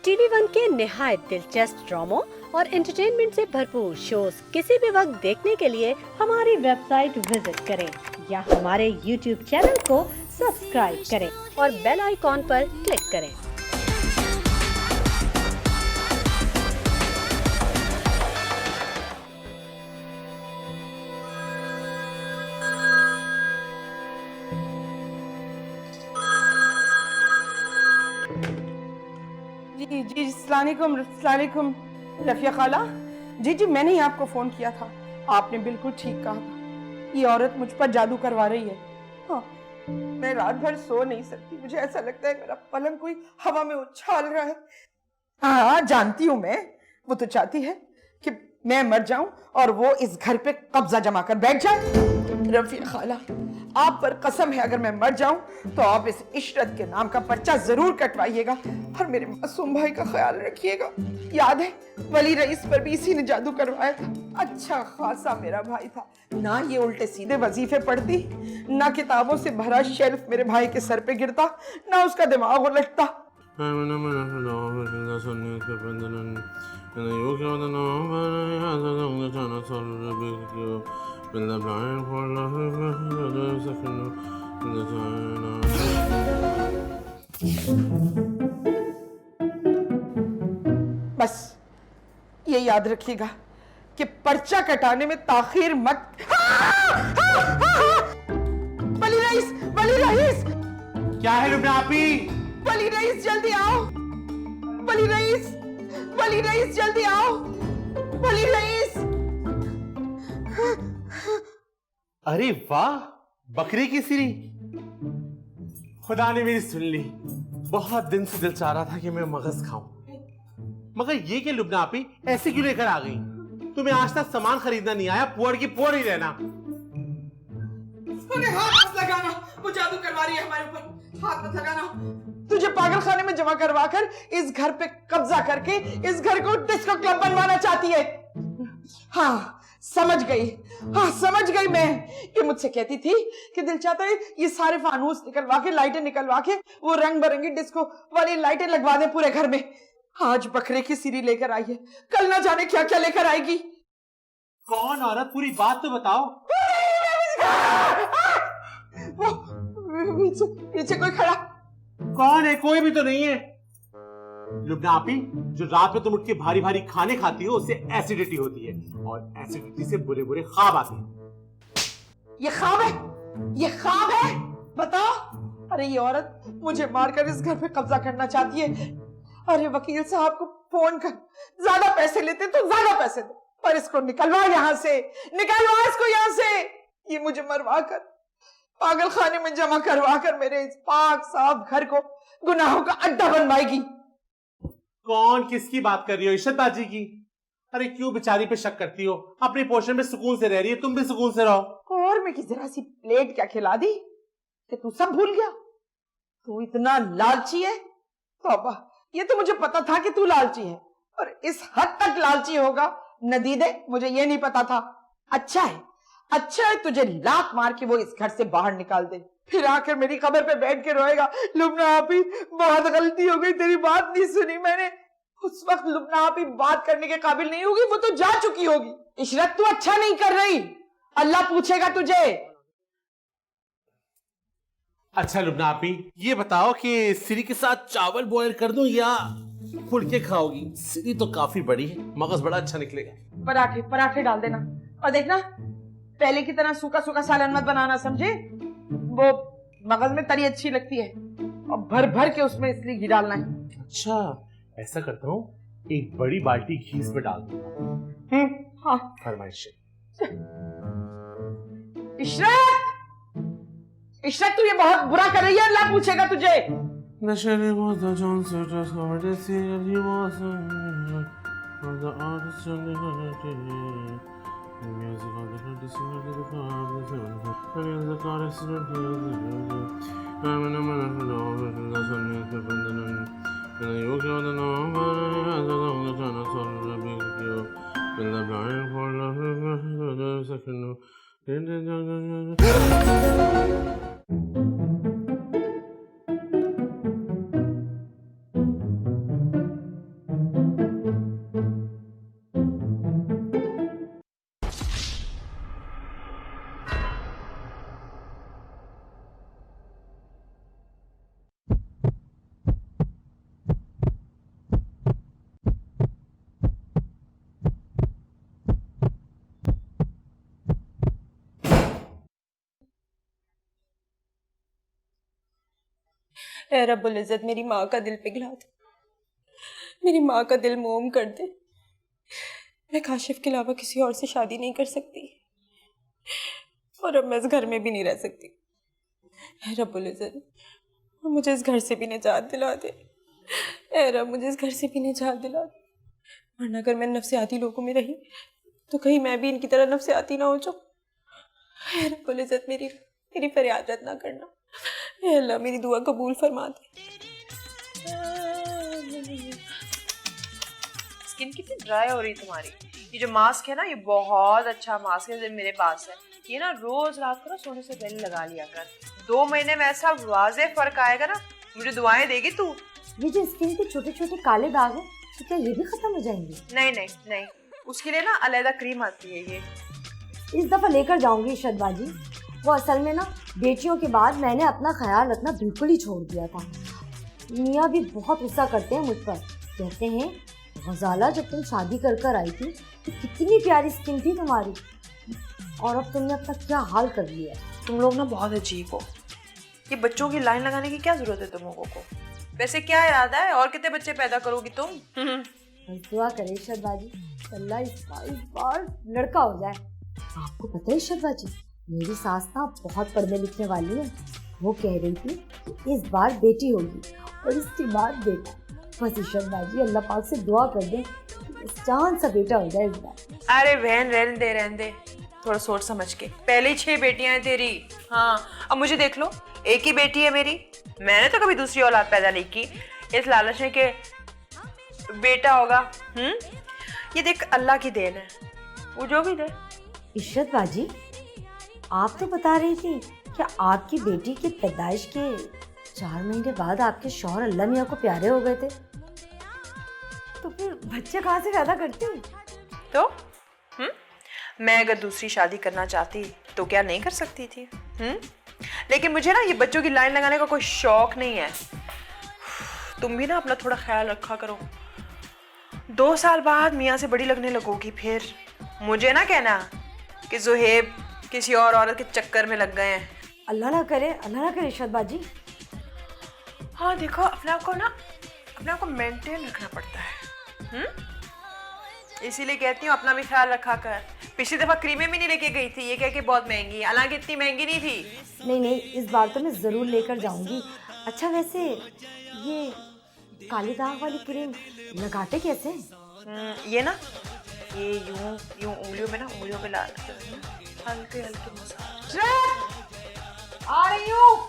TV one के निहायत दिलचस्प ड्रामों और एंटरटेनमेंट से भरपूर शोज किसी भी वक्त देखने के लिए हमारी वेबसाइट विजिट करें या हमारे यूट्यूब चैनल को सब्सक्राइब करें और बेल आइकॉन पर क्लिक करें। जी जी अस्सलामुअलैकुम रफ़िया खाला। जी मैंने ही आपको फोन किया था। आपने बिल्कुल ठीक कहा था, ये औरत मुझ पर जादू करवा रही है। हाँ, मैं रात भर सो नहीं सकती। मुझे ऐसा लगता है मेरा पलंग कोई हवा में उछाल रहा है। हाँ जानती हूँ मैं, वो तो चाहती है कि मैं मर जाऊं और वो इस घर पे कब्जा जमा कर बैठ जाए। रफ़िया खाला, आप पर कसम है अगर मैं मर जाऊं तो आप इस इशरत के नाम का पर्चा जरूर कटवाइएगा और मेरे मासूम भाई का ख्याल रखिएगा। याद है वली रईस पर भी इसी ने जादू करवाया था। अच्छा खासा मेरा भाई था, ना ये उल्टे सीधे वजीफे पढ़ती, ना किताबों से भरा शेल्फ मेरे भाई के सर पे गिरता, ना उसका दिमाग उलटता। बस ये याद रखिएगा कि पर्चा कटाने में ताखीर मत। वली रईस, वली रईस! क्या है लुबना आपी? वली रईस जल्दी आओ! वली रईस, वली रईस जल्दी आओ! वली रईस! अरे वाह, बकरी की सिरी! खुदा ने मेरी सुन ली। बहुत दिन से दिल चाह रहा था कि मैं मगज खाऊं, मगर ये कि लुबना आपी ऐसे क्यों लेकर आ गई? तुम्हें आज तक सामान खरीदना नहीं आया, पुअर की पुअर ही रहना। उन्हें हाथ मत लगाना, वो जादू करवा रही है हमारे ऊपर। हाथ मत लगाना। तुझे पागल खाने में जमा करवा कर इस घर पे कब्जा करके इस घर को डिस्को क्लब बनवाना चाहती है। हाँ समझ गई, हाँ समझ गई मैं। ये मुझसे कहती थी कि दिल चाहता है ये सारे फानूस निकलवा के, लाइटें निकलवा के वो रंग बिरंगी डिस्को वाली लाइटें लगवा दे पूरे घर में। आज बकरे की सिरी लेकर आई है, कल ना जाने क्या क्या लेकर आएगी। कौन औरत? पूरी बात तो बताओ। वो पीछे कोई खड़ा। कौन है? कोई भी तो नहीं है। लुबना आपी, जो रात में तुम उठ के भारी भारी खाने खाती हो उससे एसिडिटी होती है और एसिडिटी से बुरे बुरे ख्वाब आते हैं। ये ख्वाब है, ये ख्वाब है? बताओ। अरे ये औरत मुझे मारकर इस घर पे कब्जा करना चाहती है। अरे वकील साहब को फोन कर, ज्यादा पैसे लेते तो ज्यादा पैसे दो, पर इसको निकलवा यहां से, निकलवा इसको यहां से। ये मुझे मरवा कर पागल खाने में जमा करवा कर मेरे इस पाक साफ घर को गुनाहों का अड्डा बनवाएगी। कौन? किसकी बात कर रही हो? इशरत बाजी की? अरे क्यों बेचारी पे शक करती हो? अपने पोर्शन में सुकून से रह रही है, तुम भी सुकून से रहो। और मैं की जरा सी प्लेट क्या खिला दी कि तू सब भूल गया? तू इतना लालची है? तौबा, ये तो मुझे पता था कि तू लालची है, और इस हद तक लालची होगा नदीदे मुझे ये नहीं पता था। अच्छा है, अच्छा है तुझे लात मार के वो इस घर से बाहर निकाल दे, फिर आकर मेरी कब्र पे बैठ के रोएगा, लुबना आपी बहुत गलती हो गई, तेरी बात नहीं सुनी मैंने। उस वक्त लुबना आपी बात करने के काबिल नहीं होगी, वो तो जा चुकी होगी। इशरत तू अच्छा नहीं कर रही, अल्लाह पूछेगा तुझे। अच्छा लुबना आपी, ये बताओ कि सिरी के साथ चावल बॉयल कर दूं या फुलके खाओगी? सिरी तो काफी बड़ी है, मगज बड़ा अच्छा निकलेगा। पराठे पराठे डाल देना, और देखना पहले की तरह सूखा सूखा सालन मत बनाना, समझे? वो मगज में तरी अच्छी लगती है, और भर भर के उसमें इसलिए घी डालना है। अच्छा ऐसा करता हूँ, एक बड़ी बाल्टी घी इसमें डाल दूंगा। हाँ फरमाइश। इशरत, इशरत तू ये बहुत बुरा कर रही है, अल्लाह पूछेगा तुझे। ऐ रब्बुल इज़्ज़त मेरी माँ का दिल पिघला दे, मेरी माँ का दिल मोम कर दे। मैं काशिफ के अलावा किसी और से शादी नहीं कर सकती और अब मैं इस घर में भी नहीं रह सकती। ऐ रब्बुल इज़्ज़त मुझे इस घर से भी निजात दिला दे। ऐ रब मुझे इस घर से भी निजात दिला दे, वरना अगर मैं नफ्सियाती लोगों में रही तो कहीं मैं भी इनकी तरह नफ्सियाती ना हो जाऊं। ऐ रब्बुल इज़्ज़त मेरी फरियाद रद्द ना करना। ऐ अल्लाह मेरी दुआ कबूल फरमा दे। स्किन कितनी ड्राई हो रही तुम्हारी। ये जो मास्क है ना, ये बहुत अच्छा मास्क है जो मेरे पास है। ये ना रोज रात को ना सोने से पहले लगा लिया कर। 2 महीने में ऐसा वाज़े फर्क आएगा ना, मुझे दुआएं देगी तू। ये जो स्किन के छोटे छोटे काले दाग हैं, तो क्या ये भी खत्म हो जाएंगे? नहीं नहीं नहीं, उसके लिए ना अलग क्रीम आती है। ये इस दफा लेकर जाऊंगी इशरत बाजी। वो असल में ना बेटियों के बाद मैंने अपना ख्याल रखना बिल्कुल ही छोड़ दिया था। मियाँ भी बहुत गुस्सा करते हैं मुझ पर, कहते हैं गजाला जब तुम शादी कर आई थी तो कितनी प्यारी स्किन थी तुम्हारी, और अब तुमने अपना क्या हाल कर लिया। तुम लोग ना बहुत अजीब हो। ये बच्चों की लाइन लगाने की क्या जरूरत है तुम लोगों को? वैसे क्या इरादा है, और कितने बच्चे पैदा करोगी तुम? बस दुआ करे इशरत बाजी, अल्लाह इस बार लड़का हो जाए। आपको पता है इशरत बाजी, मेरी सास ना बहुत पढ़ने लिखने वाली है। वो कह रही थी कि इस बार बेटी होगी और इसके बाद बेटा। बस इशरत बाजी अल्लाह पाक से दुआ कर दे चांद सा बेटा हो जाए इस बार। अरे बहन रहने दे, थोड़ा सोच समझ के। पहले ही 6 बेटियां हैं तेरी। हाँ, अब मुझे देख लो, एक ही बेटी है मेरी। मैंने तो कभी दूसरी औलाद पैदा नहीं की इस लालच में कि बेटा होगा। ये देख अल्लाह की देन है, वो जो भी दे। इशरत बाजी, आप तो बता रही थी कि आपकी बेटी की पैदाइश के 4 महीने बाद आपके शौहर अल्लाह मियाँ को प्यारे हो गए थे, तो फिर बच्चे कहाँ से पैदा करती हूँ? तो मैं अगर दूसरी शादी करना चाहती तो क्या नहीं कर सकती थी? लेकिन मुझे ना ये बच्चों की लाइन लगाने का कोई शौक नहीं है। तुम भी ना अपना थोड़ा ख्याल रखा करो। 2 साल बाद मियाँ से बड़ी लगने लगोगी, फिर मुझे ना कहना कि ज़ुहैब किसी और औरत के चक्कर में लग गए हैं। अल्लाह ना करे इशरत बाजी। हाँ देखो, अपने आप को मेंटेन रखना पड़ता है। इसीलिए कहती हूँ अपना भी ख्याल रखा कर। पिछली दफा क्रीमें भी नहीं लेके गई थी, ये कह के बहुत महंगी है, हालांकि इतनी महंगी नहीं थी। नहीं, इस बार तो मैं ज़रूर लेकर जाऊंगी। अच्छा वैसे ये काले दाग वाली क्रीम लगाते कैसे हैं? ये ना, ये यूं उंगलियों पे हल्के मसाज। आ रही हूँ।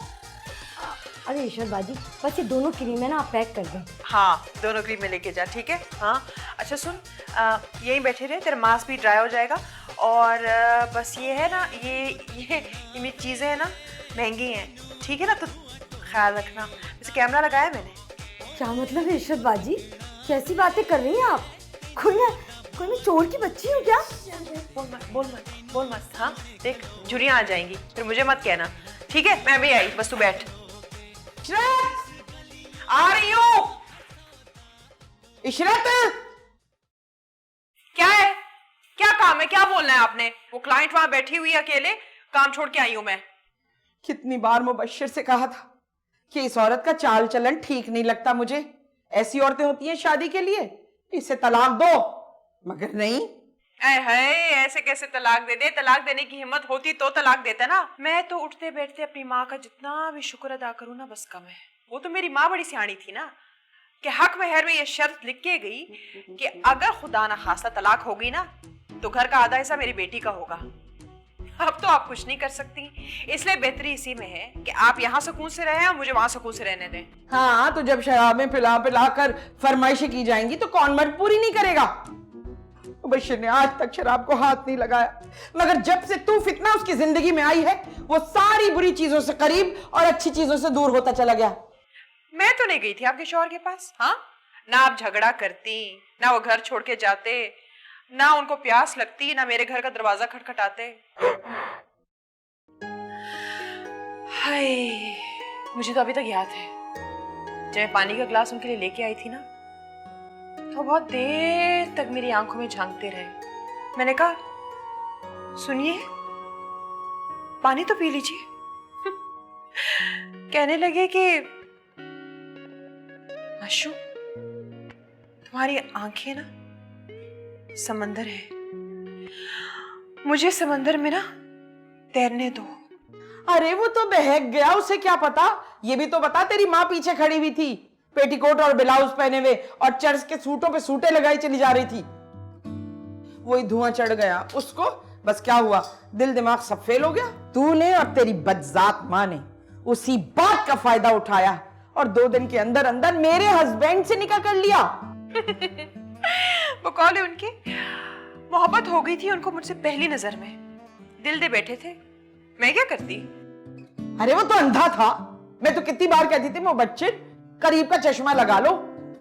अरे इशरत बाजी, बस ये दोनों क्रीमें ना आप पैक कर दें। हाँ, दोनों क्रीम में लेके जा, ठीक है? हाँ अच्छा सुन, यहीं बैठे रहे, तेरा मास्क भी ड्राई हो जाएगा। और बस ये है ना, ये मेरी चीज़ें हैं ना, महंगी हैं, ठीक है ना? तो ख्याल रखना। वैसे कैमरा लगाया है मैंने। क्या मतलब है इशरत बाजी, कैसी बातें कर रही हैं आप? कोई मैं चोर की बच्ची हूँ क्या? बोल मत। हाँ देख, झुर्रियाँ आ जाएंगी, फिर मुझे मत कहना, ठीक है? मैं भी आई, बस तू बैठ। आ रही हूँ। इशरत, क्या है? क्या काम है? क्या बोलना है आपने? वो क्लाइंट वहां बैठी हुई है अकेले, काम छोड़ के आई हूं मैं। कितनी बार मुबश्शिर से कहा था कि इस औरत का चाल चलन ठीक नहीं लगता मुझे। ऐसी औरतें होती हैं शादी के लिए, इसे तलाक दो, मगर नहीं। ऐसे कैसे तलाक दे दे? तलाक देने की हिम्मत होती तो तलाक देता ना। मैं तो उठते बैठते अपनी माँ का जितना भी शुक्र अदा करूँ ना, बस कम है। वो तो मेरी माँ बड़ी सियाणी थी ना, कि हक महर में ये शर्त लिख के गई कि अगर खुदा ना खास्ता तलाक होगी ना, तो घर का आधा हिस्सा मेरी बेटी का होगा। अब तो आप कुछ नहीं कर सकती, इसलिए बेहतरी इसी में है कि आप यहाँ सुकून से रहें और मुझे वहां सुकून से रहने दें। हाँ, तो जब शराबें पिला कर फरमाइशें की जाएंगी तो कौन मर्द पूरी नहीं करेगा? बशीर ने आज तक शराब को हाथ नहीं लगाया, मगर जब से तू फितना उसकी जिंदगी में आई है, वो सारी बुरी चीजों से करीब और अच्छी चीजों से दूर होता चला गया। मैं तो नहीं गई थी आपके शौहर के पास। हाँ, ना आप झगड़ा करती, ना वो घर छोड़ के जाते, ना उनको प्यास लगती, ना मेरे घर का दरवाजा खटखटाते। हाय, मुझे तो अभी तक याद है जब मैं पानी का ग्लास उनके लिए लेके आई थी ना, तो बहुत देर तक मेरी आंखों में झांकते रहे। मैंने कहा, सुनिए, पानी तो पी लीजिए। कहने लगे कि आशु, तुम्हारी आंखें ना समंदर है, मुझे समंदर में ना तैरने दो। अरे वो तो बहक गया, उसे क्या पता। ये भी तो बता, तेरी माँ पीछे खड़ी हुई थी, पेटीकोट और ब्लाउज पहने हुए, और चर्च के सूटों पे सूटे लगाई चली जा रही थी। वही धुआं चढ़ गया उसको, बस क्या हुआ, दिल दिमाग सब फेल हो गया। तूने और तेरी बदजात माँ ने उसी बात का फायदा उठाया और 2 दिन के अंदर अंदर मेरे हस्बैंड से निकाह कर लिया। वो कॉल है उनकी, मोहब्बत हो गई थी उनको मुझसे पहली नजर में, दिल दे बैठे थे, मैं क्या करती। अरे वो तो अंधा था, मैं तो कितनी बार कहती थी वो बच्चे करीब का चश्मा लगा लो,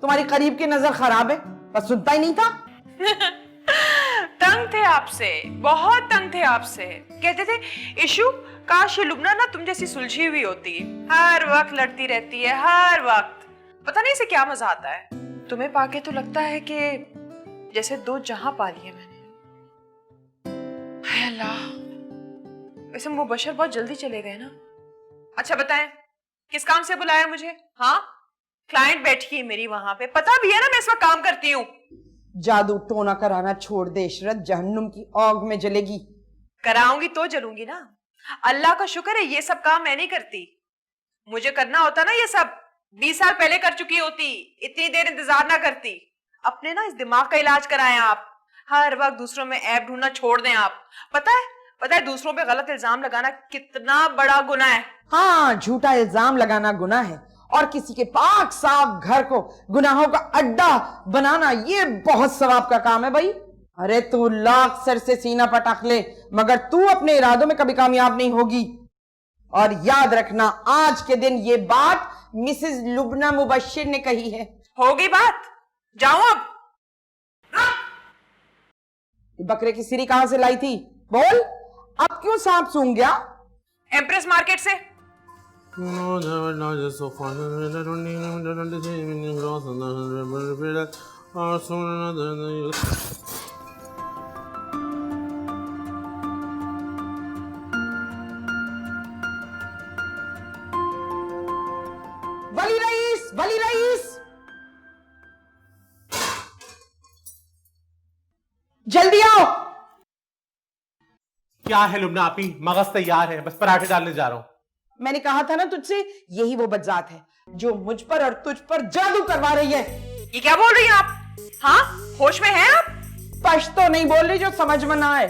तुम्हारी करीब की नजर खराब है, बस सुनता ही नहीं था। तंग थे आपसे, बहुत तंग थे आपसे। कहते थे इशू, काश ये लुबना ना तुम जैसी सुलझी हुई होती, हर वक्त लड़ती रहती है, हर वक्त, पता नहीं इसे क्या मजा आता है। तुम्हें पाके तो लगता है कि जैसे 2 जहां पा लिए मैंने। हाय अल्लाह, वैसे मुबशर बहुत जल्दी चले गए ना। अच्छा बताएं, किस काम से बुलाया मुझे? हाँ, क्लाइंट बैठी है मेरी वहां पे, पता भी है ना मैं इस वक्त काम करती हूँ। जादू टोना कराना छोड़ दे इशरत, जहन्नुम की आग में जलेगी। कराऊंगी तो जलूंगी ना। अल्लाह का शुक्र है ये सब काम मैं नहीं करती, मुझे करना होता ना ये सब 20 साल पहले कर चुकी होती, इतनी देर इंतजार ना करती। अपने ना इस दिमाग का इलाज कराएं आप, हर वक्त दूसरों में ऐब ढूंढना छोड़ दें आप। पता है दूसरों पे गलत इल्जाम लगाना कितना बड़ा गुनाह है। हाँ, झूठा इल्जाम लगाना गुनाह है, और किसी के पाक साफ घर को गुनाहों का अड्डा बनाना ये बहुत सवाब का काम है भाई। अरे तू लाख सर से सीना पटाख ले, मगर तू अपने इरादों में कभी कामयाब नहीं होगी। और याद रखना, आज के दिन ये बात मिसेस लुबना मुबशिर ने कही है। होगी बात, जाऊं अब? बकरे की सिरी कहां से लाई थी बोल, अब क्यों सांप सूंघ गया? एम्प्रेस मार्केट से। वली रईस, वली रईस, जल्दी आओ। क्या है लुबना आपी, मगज तैयार है, बस पराठे डालने जा रहा हूं। मैंने कहा था ना तुझसे, यही वो बदजात है जो मुझ पर और तुझ पर जादू करवा रही है। ये क्या बोल रही हैं आप? हाँ, होश में हैं आप? पश्तो नहीं बोल रही जो समझ में ना आए।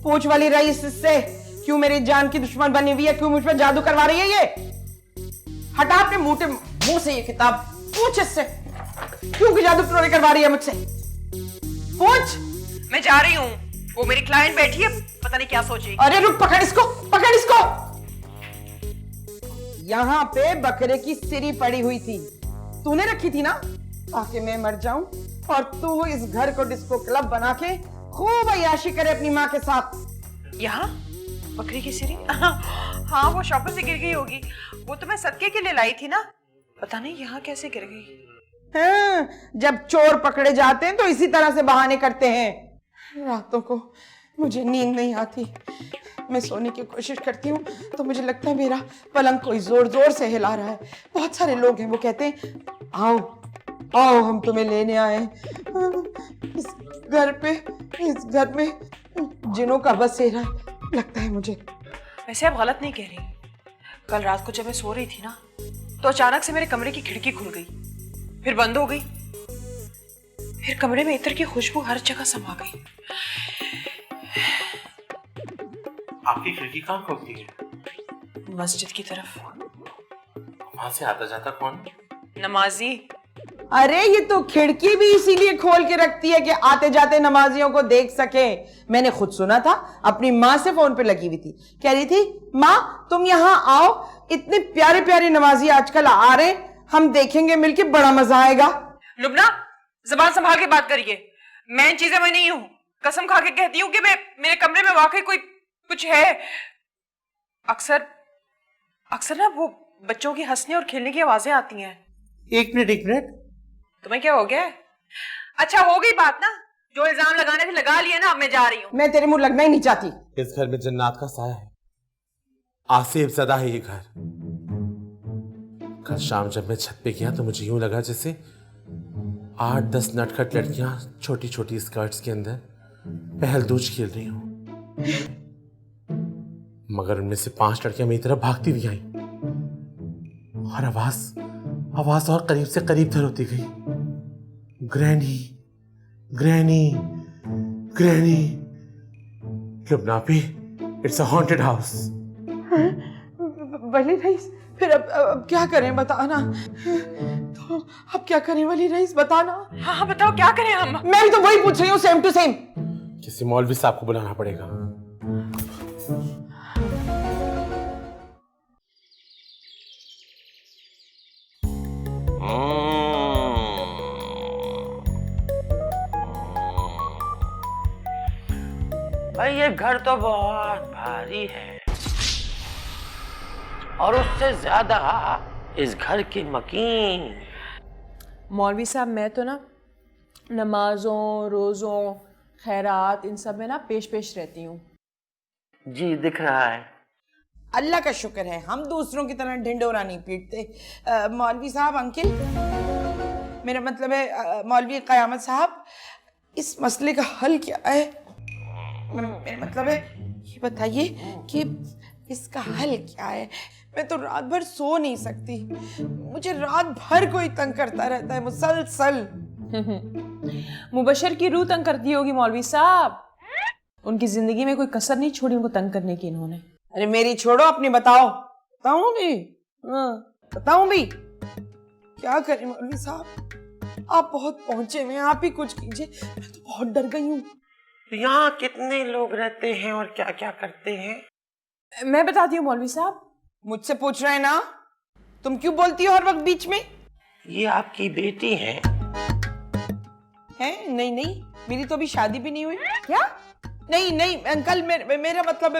पूछ वाली रईस इससे, क्यों मेरी जान की दुश्मन बनी हुई है, क्यों मुझ पर जादू करवा रही है ये? हटा अपने मुंह से ये किताब, पूछ इससे क्यों की जादू टोने करवा रही है मुझसे, पूछ। मैं जा रही हूँ, वो मेरी क्लाइंट बैठी है, पता नहीं क्या सोचेगी। अरे रुक, पकड़ इसको, पकड़ इसको। यहाँ पे बकरे की सिरी पड़ी हुई थी, तूने रखी थी ना, ताकि मैं मर जाऊं और तू इस घर को डिस्को क्लब बना के खूब अय्याशी करे अपनी माँ के साथ। यहाँ बकरी की सिरी? हाँ, वो शॉपर से गिर गई होगी, वो तो मैं सदके के लिए लाई थी ना, पता नहीं यहाँ कैसे गिर गई। हाँ, जब चोर पकड़े जाते हैं तो इसी तरह से बहाने करते हैं। रातों को मुझे नींद नहीं आती, मैं सोने की कोशिश करती हूँ तो मुझे लगता है मेरा पलंग कोई जोर जोर से हिला रहा है। बहुत सारे लोग हैं, वो कहते हैं आओ आओ हम तुम्हें लेने आए। इस घर में जिनों का बसेरा लगता है मुझे। वैसे आप गलत नहीं कह रही, कल रात को जब मैं सो रही थी ना, तो अचानक से मेरे कमरे की खिड़की खुल गई, फिर बंद हो गई, फिर कमरे में इत्र की खुशबू हर जगह समा गई। आपकी खिड़की कहाँ खुलती है? मस्जिद की तरफ। वहां से आता जाता कौन? नमाजी। अरे ये तो खिड़की भी इसीलिए खोल के रखती है कि आते जाते नमाजियों को देख सके। मैंने खुद सुना था, अपनी माँ से फोन पे लगी हुई थी, कह रही थी माँ तुम यहाँ आओ, इतने प्यारे प्यारे नमाजी आजकल आ रहे, हम देखेंगे मिलके, बड़ा मजा आएगा। लुबना, ज़बान संभाल के बात करिए, मैं इन चीजें में नहीं हूँ, कसम खा के कहती हूँ कि मेरे कमरे में वाकई कोई कुछ है। अक्सर ना वो बच्चों की हंसने और खेलने की आवाजें आती हैं। एक मिनट, तुम्हें क्या हो गया है? अच्छा हो गई बात ना, जो इल्जाम लगाने थे लगा लिए ना, अब मैं जा रही हूँ। मैं तेरे मुंह लगना ही नहीं चाहती। इस घर में जन्नत का साया है, आसिफ ज़दा है ये घर। कल शाम जब मैं छत पे गया तो मुझे यूं लगा जैसे 8-10 नटखट लड़कियां छोटी छोटी स्कर्ट्स के अंदर पहलदूज खेल रही हूं, मगर उनमें से 5 लड़कियां मेरी तरफ भागती हुई आई और आवाज और करीब से करीब तर होती गई। Granny granny granny. लुबना पे, it's a haunted house. Wali Raees, फिर अब क्या करें बताना। तो अब क्या करें वली रईस बताना। हाँ हाँ बताओ क्या करें हम। मैं भी तो वही पूछ रही हूँ, सेम टू सेम। किसी मौलवी साहब को बुलाना पड़ेगा। भाई ये घर तो बहुत भारी है और उससे ज्यादा इस घर की मकीन। मौलवी साहब मैं तो ना नमाजों रोज़ों खैरात इन सब में ना पेश रहती हूँ। जी दिख रहा है। अल्लाह का शुक्र है हम दूसरों की तरह ढिंडोरा नहीं पीटते। मौलवी साहब, अंकिल, मेरा मतलब है मौलवी क़यामत साहब, इस मसले का हल क्या है? मेरा मतलब है ये बताइए कि इसका हल क्या है। मैं तो रात भर सो नहीं सकती, मुझे रात भर कोई तंग करता रहता है मुसलसल। मुबशर की रूह तंग करती होगी मौलवी साहब, उनकी जिंदगी में कोई कसर नहीं छोड़ी उनको तंग करने की इन्होंने। अरे मेरी छोड़ो, अपनी बताऊं भी? बताऊं भी? क्या करें मौलवी साहब, आप बहुत पहुंचे हुए हैं, आप ही कुछ कीजिए, मैं तो बहुत डर गई हूँ। यहाँ कितने लोग रहते हैं और क्या क्या करते हैं? मैं बताती हूँ मौलवी साहब। मुझसे पूछ रहे हैं ना, तुम क्यों बोलती हो हर वक्त बीच में? ये आपकी बेटी है? हैं? नहीं, मेरी तो अभी शादी भी नहीं हुई। क्या? नहीं अंकल, मेरा मतलब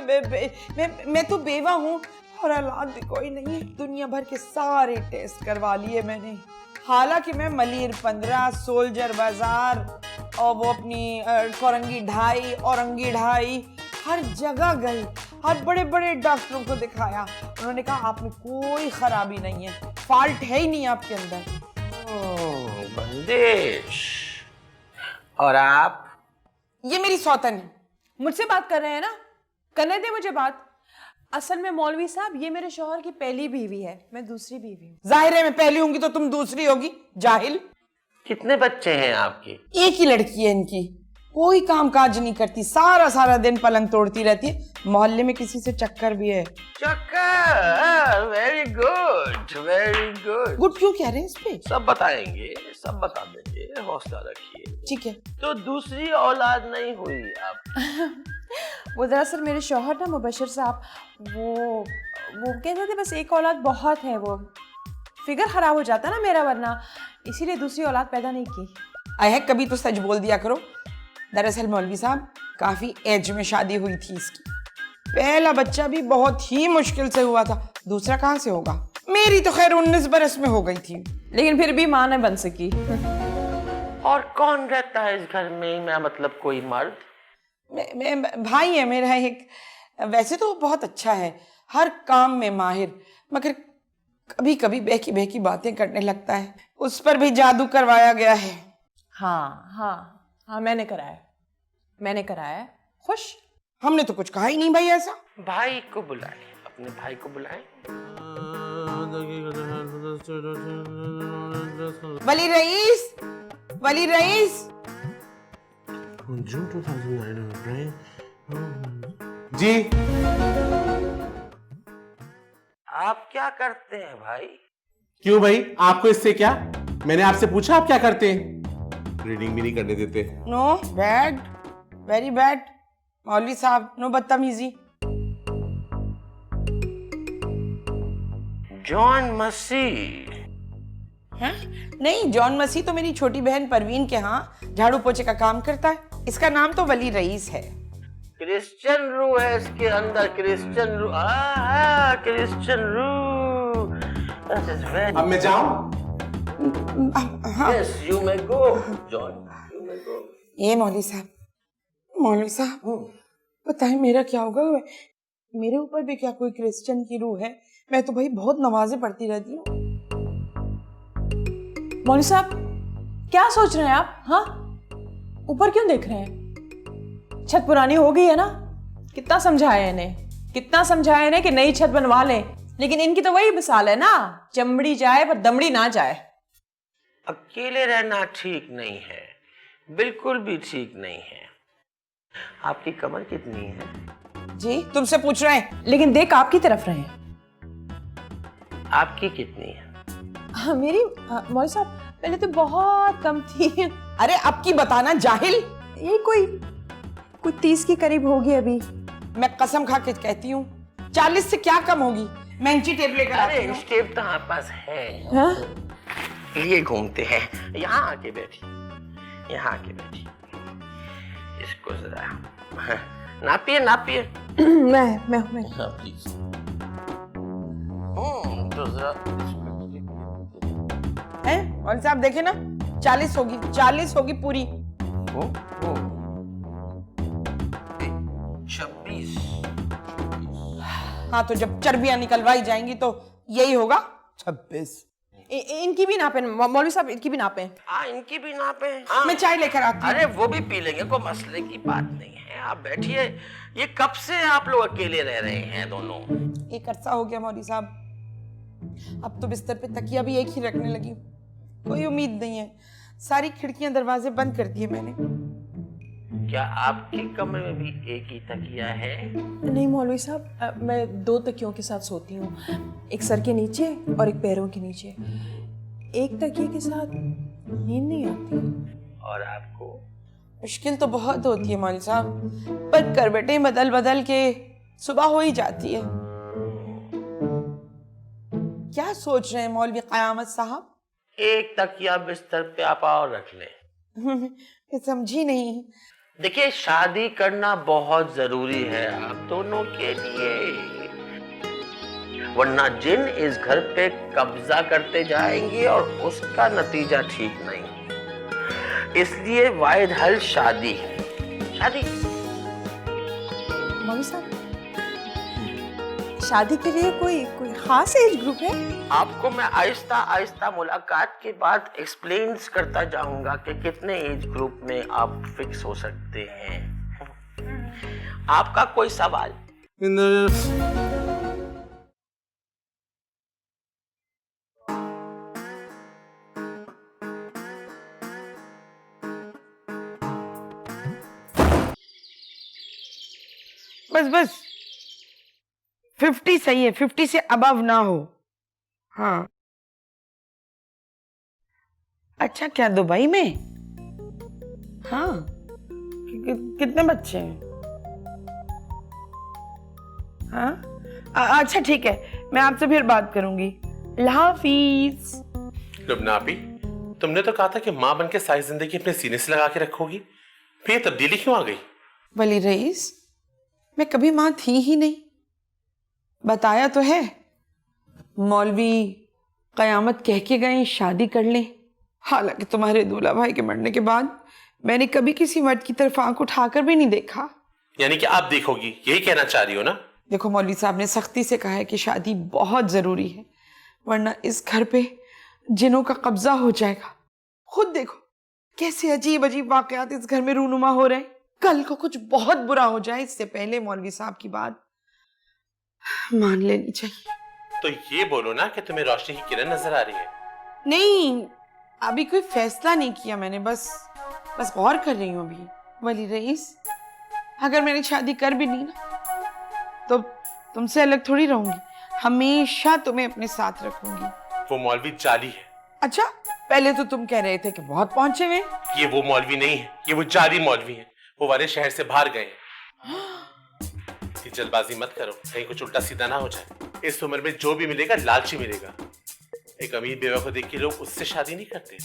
मैं तो बेवा हूँ और औलाद भी कोई नहीं है। दुनिया भर के सारे टेस्ट करवा लिए मैंने, हालांकि मैं मलिर 15, सोल्जर बाजार और वो अपनी कोरंगी ढाई, औरंगी ढाई, हर जगह गई, हर बड़े बड़े डॉक्टरों को दिखाया। उन्होंने कहा आप में कोई खराबी नहीं है, फॉल्ट है ही नहीं आपके अंदर। ओह बंदिश। और आप? ये मेरी सौतन है। मुझसे बात कर रहे हैं ना, करने दे मुझे बात। असल में मौलवी साहब ये मेरे शौहर की पहली बीवी है, मैं दूसरी बीवी हूँ। जाहिर है मैं पहली होंगी तो तुम दूसरी होगी, जाहिल। कितने बच्चे हैं आपके? एक ही लड़की है इनकी, कोई काम काज नहीं करती, सारा दिन पलंग तोड़ती रहती है। मोहल्ले में किसी से चक्कर भी है। चक्कर? Very good very good. Good क्यों कह रहे हैं इस पे? सब बताएंगे, सब बता देंगे, हौसला रखिए। ठीक है। तो दूसरी औलाद नहीं हुई आप? वो दरअसल मेरे शौहर ना मुबशर साहब, वो कहते थे बस एक औलाद बहुत है, वो फिगर खराब हो जाता ना मेरा, वरना इसीलिए दूसरी औलाद पैदा नहीं की। है कभी तो सच बोल दिया करो। दरअसल मौलवी साहब काफी एज में शादी हुई थी इसकी, पहला बच्चा भी बहुत ही मुश्किल से हुआ था, दूसरा कहाँ से होगा। मेरी तो खैर 19 बरस में हो गई थी, लेकिन फिर भी मां न बन सकी। और कौन रहता है इस घर में? मैं मतलब कोई मर्द? मैं भाई है मेरा एक, वैसे तो बहुत अच्छा है, हर काम में माहिर, मगर कभी कभी बहकी बातें करने लगता है। उस पर भी जादू करवाया गया है। हाँ मैंने कराया है। खुश? हमने तो कुछ कहा ही नहीं भाई ऐसा। भाई को बुलाए, अपने भाई को बुलाए। वली रईस जी। आप क्या करते हैं भाई? क्यों भाई, आपको इससे क्या? मैंने आपसे पूछा आप क्या करते हैं? रीडिंग भी नहीं करने देते। No, bad, very bad. मौलवी साहब नो बदतमीजी। जॉन मसीह? हैं? नहीं, जॉन मसीह तो मेरी छोटी बहन परवीन के यहाँ झाड़ू पोछे का काम करता है। इसका नाम तो वली रईस है। क्रिश्चियन रूह है इसके अंदर, क्रिश्चियन रूह। क्रिश्चियन रूह। अब मैं जाऊं? Yes, you may go, John. You may go. ये मौलवी साहब बताए मेरा क्या होगा? मेरे ऊपर भी क्या कोई क्रिश्चियन की रूह है? मैं तो भाई बहुत नमाजें पढ़ती रहती हूँ। मौलवी साहब क्या क्या सोच रहे हैं आप? हाँ, ऊपर क्यों देख रहे हैं? छत पुरानी हो गई है ना। कितना समझाया इन्हें कि नई छत बनवा लें, लेकिन इनकी तो वही मिसाल है ना, चमड़ी जाए पर दमड़ी ना जाए। अकेले रहना ठीक नहीं है, बिल्कुल भी ठीक नहीं है। आपकी कमर कितनी है? जी तुमसे पूछ रहे हैं, लेकिन देख आपकी तरफ रहे हैं। आपकी कितनी है? हाँ, मेरी मौलवी साहब पहले तो बहुत कम थी। अरे अब की बताना जाहिल। यही कोई 30 के करीब होगी अभी। मैं कसम खा के कहती हूँ 40 से क्या कम होगी। मैं इंची टेप लेकर अरे आती हूँ। इंच टेप तो हमारे पास है, हाँ? लिए घूमते हैं। यहाँ आके बैठी, यहाँ आके बैठी। इसको जरा नापिए। मैं हाँ प्लीज। तो जरा हैं? मौलवी साहब देखे ना, 40 होगी पूरी। 26। हाँ तो जब चर्बियां निकलवाई जाएंगी तो यही होगा 26। इनकी भी नापें मौलवी साहब, इनकी भी नापें। हाँ इनकी भी नापे। हाँ। मैं चाय लेकर आती हूँ। अरे वो भी पी लेंगे, कोई मसले की बात नहीं है। आप बैठिए। ये कब से आप लोग अकेले रह रहे हैं दोनों? एक अरसा हो गया मौलवी साहब। अब तो बिस्तर पे तकिया भी एक ही रखने लगी। कोई उम्मीद नहीं है। सारी खिड़कियां दरवाजे बंद कर दिए मैंने। क्या आपके कमरे में भी एक ही तकिया है? नहीं मौलवी साहब, मैं 2 तकियों के साथ सोती हूँ, एक सर के नीचे और एक पैरों के नीचे। एक तकिए के साथ नींद नहीं आती। और आपको? मुश्किल तो बहुत होती है मौलवी साहब, पर करवटें बदल बदल के सुबह हो ही जाती है। क्या सोच रहे हैं मौलवी क़यामत साहब? एक तकिया बिस्तर पे आप और रख लें। समझी नहीं। देखिए, शादी करना बहुत जरूरी है आप दोनों के लिए, वरना जिन इस घर पे कब्जा करते जाएंगे और उसका नतीजा ठीक नहीं। इसलिए वाहिद हल शादी है। शादी। मौलवी साहब, शादी के लिए कोई खास एज ग्रुप है? आपको मैं आहिस्ता आहिस्ता मुलाकात के बाद एक्सप्लेन करता जाऊंगा कि कितने एज ग्रुप में आप फिक्स हो सकते हैं। आपका कोई सवाल? बस 50 सही है, 50 से अबव ना हो। हाँ अच्छा, क्या दुबई में? हाँ कितने बच्चे हैं? हाँ अच्छा ठीक है, मैं आपसे फिर बात करूंगी। अल्लाह हाफिज। लुबना आपी, तुमने तो कहा था कि माँ बनके सारी जिंदगी अपने सीने से लगा के रखोगी, फिर तब्दीली क्यों आ गई? वली रईस, मैं कभी माँ थी ही नहीं। बताया तो है, मौलवी कयामत कह के गए शादी कर लें। हालांकि तुम्हारे दूल्हा भाई के मरने के बाद मैंने कभी किसी मर्द की तरफ आंख उठाकर भी नहीं देखा। यानी कि आप देखोगी, यही कहना चाह रही हो ना? देखो मौलवी साहब ने सख्ती से कहा है कि शादी बहुत जरूरी है, वरना इस घर पे जिनों का कब्जा हो जाएगा। खुद देखो कैसे अजीब अजीब वाकयात इस घर में रूनुमा हो रहे हैं। कल को कुछ बहुत बुरा हो जाए, इससे पहले मौलवी साहब की बात मान लेनी चाहिए। तो ये बोलो ना कि तुम्हें रोशनी की किरण नजर आ रही है। नहीं, अभी कोई फैसला नहीं किया मैंने, बस गौर कर रही हूँ अभी। वली रईस, अगर मैंने शादी कर भी ली ना तो तुमसे अलग थोड़ी रहूंगी, हमेशा तुम्हें अपने साथ रखूंगी। वो मौलवी जाली है। अच्छा, पहले तो तुम कह रहे थे कि बहुत पहुंचे हुए। ये वो मौलवी नहीं है, ये वो जाली मौलवी है। वो वाले शहर से बाहर गए हैं। ये जल्दबाजी मत करो, कहीं कुछ उल्टा सीधा ना हो जाए। इस उम्र में जो भी मिलेगा लालची मिलेगा। एक अमीर बेवा को देख के लोग उससे शादी नहीं करते,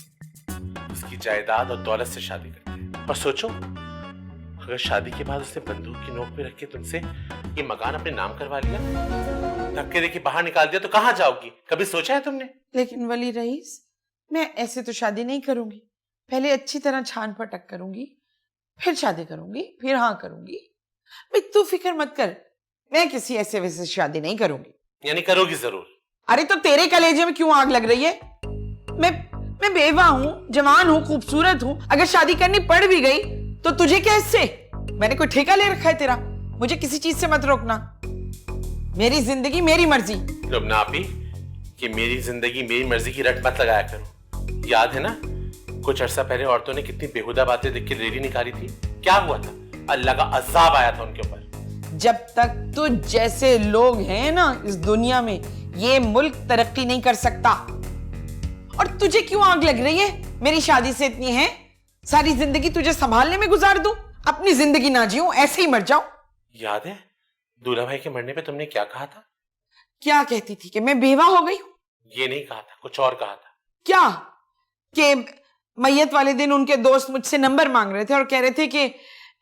उसकी जायदाद और दौलत से शादी करते हैं। और सोचो, अगर शादी के बाद उसने बंदूक की नोक पे रख के तुमसे ये मकान अपने नाम करवा लिया, धक्के देके बाहर निकाल दिया, तो कहाँ जाओगी? कभी सोचा है तुमने? लेकिन वली रईस, मैं ऐसे तो शादी नहीं करूंगी। पहले अच्छी तरह छान पटक करूंगी, फिर शादी करूंगी, फिर हाँ करूंगी। तू फिक्र मत कर, मैं किसी ऐसे वैसे शादी नहीं करूंगी। यानी करोगी जरूर? अरे तो तेरे कलेजे में क्यों आग लग रही है? मैं बेवा हूँ, जवान हूँ, खूबसूरत हूँ, अगर शादी करनी पड़ भी गई तो तुझे क्या इससे? मैंने कोई ठेका ले रखा है तेरा? मुझे किसी चीज से मत रोकना। मेरी जिंदगी मेरी मर्जी। लुबना आपी, कि मेरी जिंदगी मेरी मर्जी की रट मत लगाया करो। याद है ना कुछ अरसा पहले औरतों ने कितनी बेहुदा बातें देख के रैली निकाली थी? क्या हुआ था? अल्लाह का अजाब आया था उनके ऊपर। जब तक तुझ जैसे लोग हैं ना इस दुनिया में, ये मुल्क तरक्की नहीं कर सकता। और तुझे क्यों आग लग रही है मेरी शादी से इतनी है? सारी जिंदगी तुझे संभालने में गुजार दूं, अपनी जिंदगी ना जियो, ऐसे ही मर जाऊं। याद है दूल्हा भाई के मरने पे तुमने क्या कहा था? क्या कहती थी? कि मैं बेवा हो गई हूं? ये नहीं कहा था, कुछ और कहा था। क्या? कि मैयत वाले दिन उनके दोस्त मुझसे नंबर मांग रहे थे और कह रहे थे कि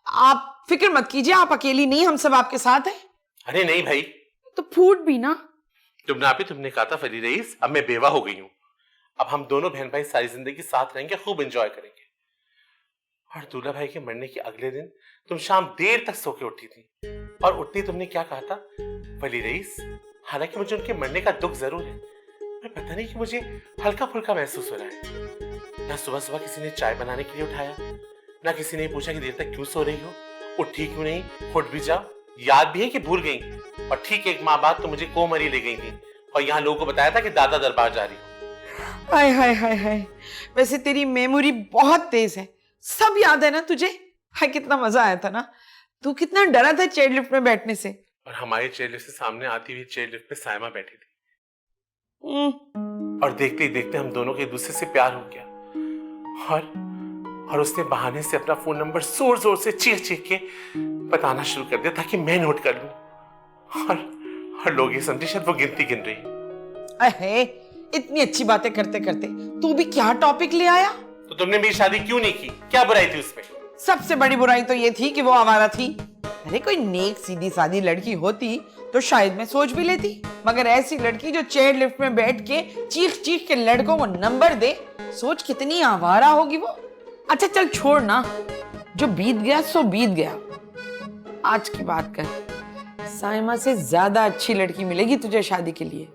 आप फिक्र मत कीजिए, आप अकेली नहीं, हम सब आपके साथ हैं। अरे नहीं भाई, तो फूट भी ना। तुमने कहा था फरी रईस अब मैं बेवा हो गई हूं, अब हम दोनों बहन भाई सारी जिंदगी साथ रहेंगे, खूब एंजॉय करेंगे। और दूल्हा भाई के मरने के अगले दिन तुम शाम देर तक सो के उठी थी, और उठते ही तुमने क्या कहा था? फरी रईस, हालांकि मुझे उनके मरने का दुख जरूर है, पर पता नहीं कि मुझे हल्का फुल्का महसूस हो रहा है। ना सुबह सुबह किसी ने चाय बनाने के लिए उठाया, ना किसी ने पूछा कि देर तक क्यों सो रही हो, उठी क्यों नहीं, उठ भी जाओ। याद भी है कि भूल गई, और ठीक एक माह बाद तो मुझे कोमरी ले गई थी, और यहाँ लोगों को बताया था कि दादा दरबार जा रही हो। हाय हाय हाय हाय, वैसे तेरी मेमोरी बहुत तेज है, सब याद है ना तुझे? हाय कितना मजा आया था ना। तू कितना डरा था चेयर लिफ्ट में बैठने से। और हमारी चेयर लिफ्ट से सामने आती हुई चेयर लिफ्ट पे सायमा बैठी थी, और देखते ही देखते हम दोनों के एक दूसरे से प्यार हो गया। और उसने बहाने से अपना फोन नंबर जोर जोर से चीख चीख के बताना शुरू कर दिया ताकि मैं नोट कर लूं। और लोग ये समझे शायद वो गिनती गिन रही। अहे, इतनी अच्छी बातें करते करते तू भी क्या टॉपिक ले आया? तो तुमने मेरी शादी क्यों नहीं की? क्या बुराई थी उसमें? सबसे बड़ी बुराई तो ये थी कि वो आवारा थी। अरे कोई नेक सीधी सादी लड़की होती तो शायद मैं सोच भी लेती, मगर ऐसी लड़की जो चेयर लिफ्ट में बैठ के चीख चीख के लड़कों को नंबर दे, सोच कितनी आवारा होगी वो। अच्छा चल छोड़ ना, जो बीत गया सो बीत गया। आज की बात कर, साइमा से ज्यादा अच्छी लड़की मिलेगी तुझे शादी के लिए।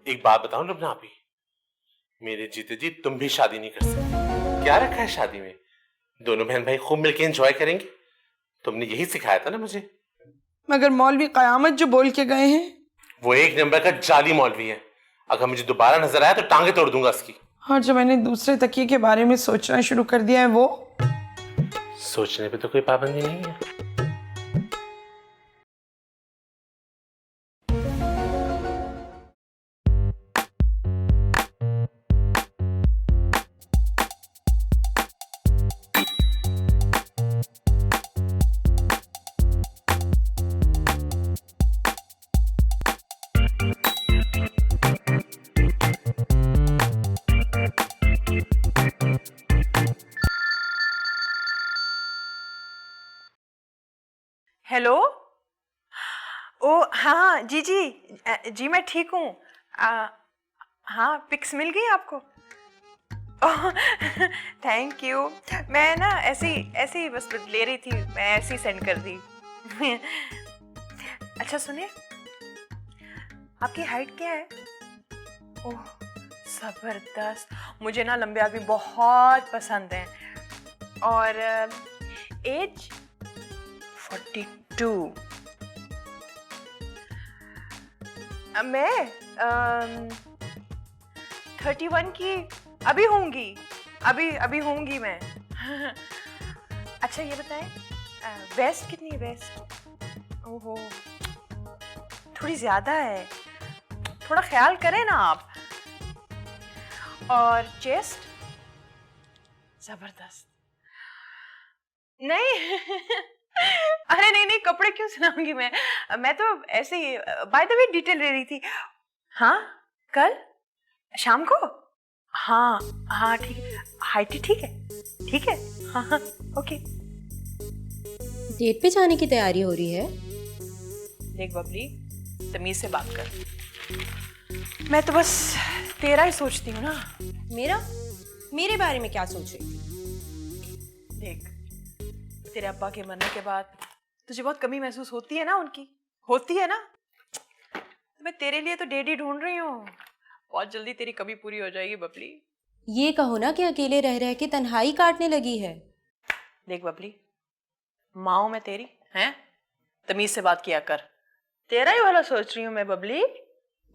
एक बात बताऊं लुबना आपी, मेरे जीते जी तुम भी शादी नहीं कर सकते। क्या रखा है शादी में? दोनों बहन भाई खूब मिलके एंजॉय करेंगे। तुमने यही सिखाया था ना मुझे। मगर मौलवी कयामत जो बोल के गए हैं, वो एक नंबर का जाली मौलवी है। अगर मुझे दोबारा नजर आया तो टांगे तोड़ दूंगा उसकी। और जो मैंने दूसरे तकिए के बारे में सोचना शुरू कर दिया है, वो सोचने पे तो कोई पाबंदी नहीं है। हेलो। ओ हाँ जी जी जी मैं ठीक हूँ। हाँ पिक्स मिल गई आपको? Thank you. मैं ना ऐसे ही बस ले रही थी, मैं ऐसे ही सेंड कर दी। अच्छा सुनिए, आपकी हाइट क्या है? ओह जबरदस्त, मुझे ना लंबे आदमी बहुत पसंद हैं। और एज 42। मैं 31 की अभी होंगी मैं। अच्छा ये बताएं, वेस्ट कितनी है? वेस्ट ओहो थोड़ी ज्यादा है, थोड़ा ख्याल करें ना आप। और चेस्ट जबरदस्त। नहीं अरे नहीं कपड़े क्यों सुनाऊंगी मैं तो ऐसे ही बाय द वे डिटेल ले रही थी। हाँ कल शाम को? हाँ ठीक है, हाइट ठीक है हाँ ओके। डेट पे जाने की तैयारी हो रही है? देख बबली, तमीज से बात कर, मैं तो बस तेरा ही सोचती हूँ ना। मेरे बारे में क्या सोच रही थी? देख तेरे अब्बा के मरने के बाद तुझे बहुत कमी महसूस होती है ना, उनकी होती है ना, तो मैं तेरे लिए तो डैडी ढूंढ रही हूँ। बहुत जल्दी तेरी कमी पूरी हो जाएगी बबली। ये कहो ना कि अकेले रह रह के तन्हाई काटने लगी है। देख बबली, माँ मैं तेरी हैं, तमीज से बात किया कर। तेरा ही भला सोच रही हूँ मैं बबली।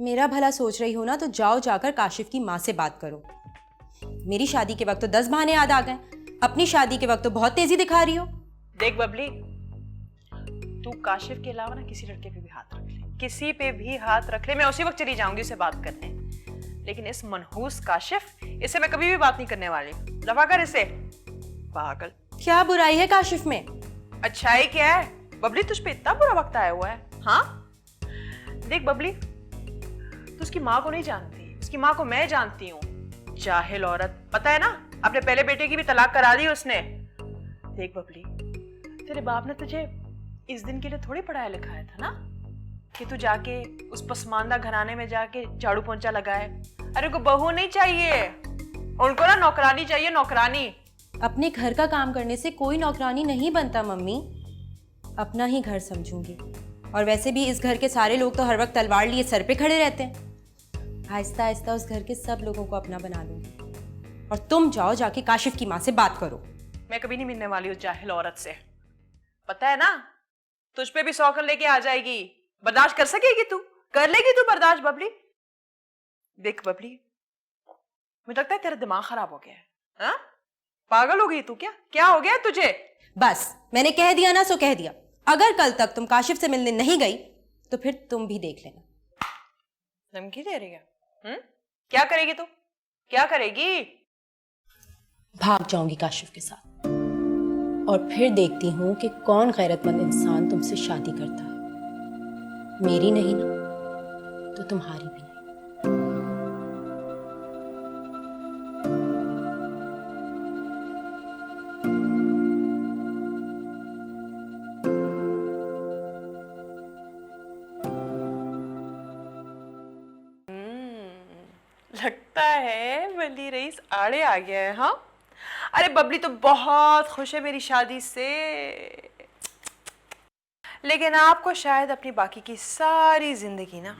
मेरा भला सोच रही हो ना तो जाओ जाकर काशिफ की माँ से बात करो। मेरी शादी के वक्त तो 10 बहाने याद आ गए, अपनी शादी के वक्त तो बहुत तेजी दिखा रही हो। देख बबली, तू काशिफ के अलावा ना किसी लड़के पे भी हाथ रख ले, किसी पे भी हाथ रख ले, मैं उसी वक्त चली जाऊंगी उसे बात करने। लेकिन इस मनहूस काशिफ, इससे मैं कभी भी बात नहीं करने वाली। दफा कर इसे, पागल। क्या बुराई है काशिफ में? अच्छाई क्या है बबली? तुझ पे इतना बुरा वक्त आया हुआ है? हाँ देख बबली, तू उसकी माँ को नहीं जानती, उसकी माँ को मैं जानती हूँ। जाहिल औरत, पता है ना, अपने पहले बेटे की भी तलाक करा दी उसने। देख बबली, तेरे बाप ने तुझे इस दिन के लिए थोड़ी पढ़ाया लिखाया था ना, कि तू जाके उस पसमानदा घराने में जाके झाड़ू पोंछा लगाए। अरे को बहू नहीं चाहिए, उनको ना नौकरानी चाहिए, नौकरानी। अपने घर का काम करने से कोई नौकरानी नहीं बनता मम्मी, अपना ही घर समझूंगी। और वैसे भी इस घर के सारे लोग तो हर वक्त तलवार लिए सर पे खड़े रहते हैं। आहिस्ता आहिस्ता उस घर के सब लोगों को अपना बना लूंगी। और तुम जाओ जाके काशिफ की माँ से बात करो। मैं कभी नहीं मिलने वाली उस जाहिल औरत से, पता है ना। तुझ पे भी सौकन लेके आ जाएगी, बर्दाश्त कर सकेगी तू? कर लेगी तू बर्दाश्त बबली? देख बबली, मुझे लगता है तेरा दिमाग खराब हो गया है। हाँ? पागल हो गई तू क्या? क्या हो गया तुझे? बस मैंने कह दिया ना सो कह दिया। अगर कल तक तुम काशिफ से मिलने नहीं गई तो फिर तुम भी देख लेना। धमकी दे रही है? क्या करेगी तू? क्या करेगी? भाग जाऊंगी काशिफ के साथ और फिर देखती हूं कि कौन गैरतमंद इंसान तुमसे शादी करता है। मेरी नहीं ना तो तुम्हारी भी नहीं। लगता है वली रईस आड़े आ गया है। हाँ, अरे बबली तो बहुत खुश है मेरी शादी से, लेकिन आपको शायद अपनी बाकी की सारी जिंदगी ना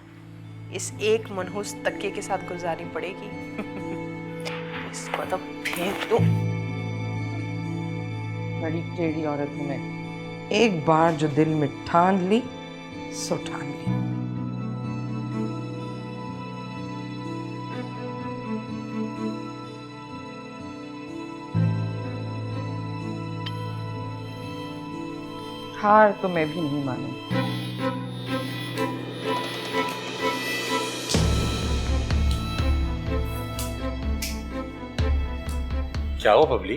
इस एक मनहूस तकिए के साथ गुजारनी पड़ेगी। इसको तो फेंक दो। बड़ी टेढ़ी औरत हूं मैं, एक बार जो दिल में ठान ली सो ठान ली। हार तो मैं भी नहीं मानूं। क्या हो बबली?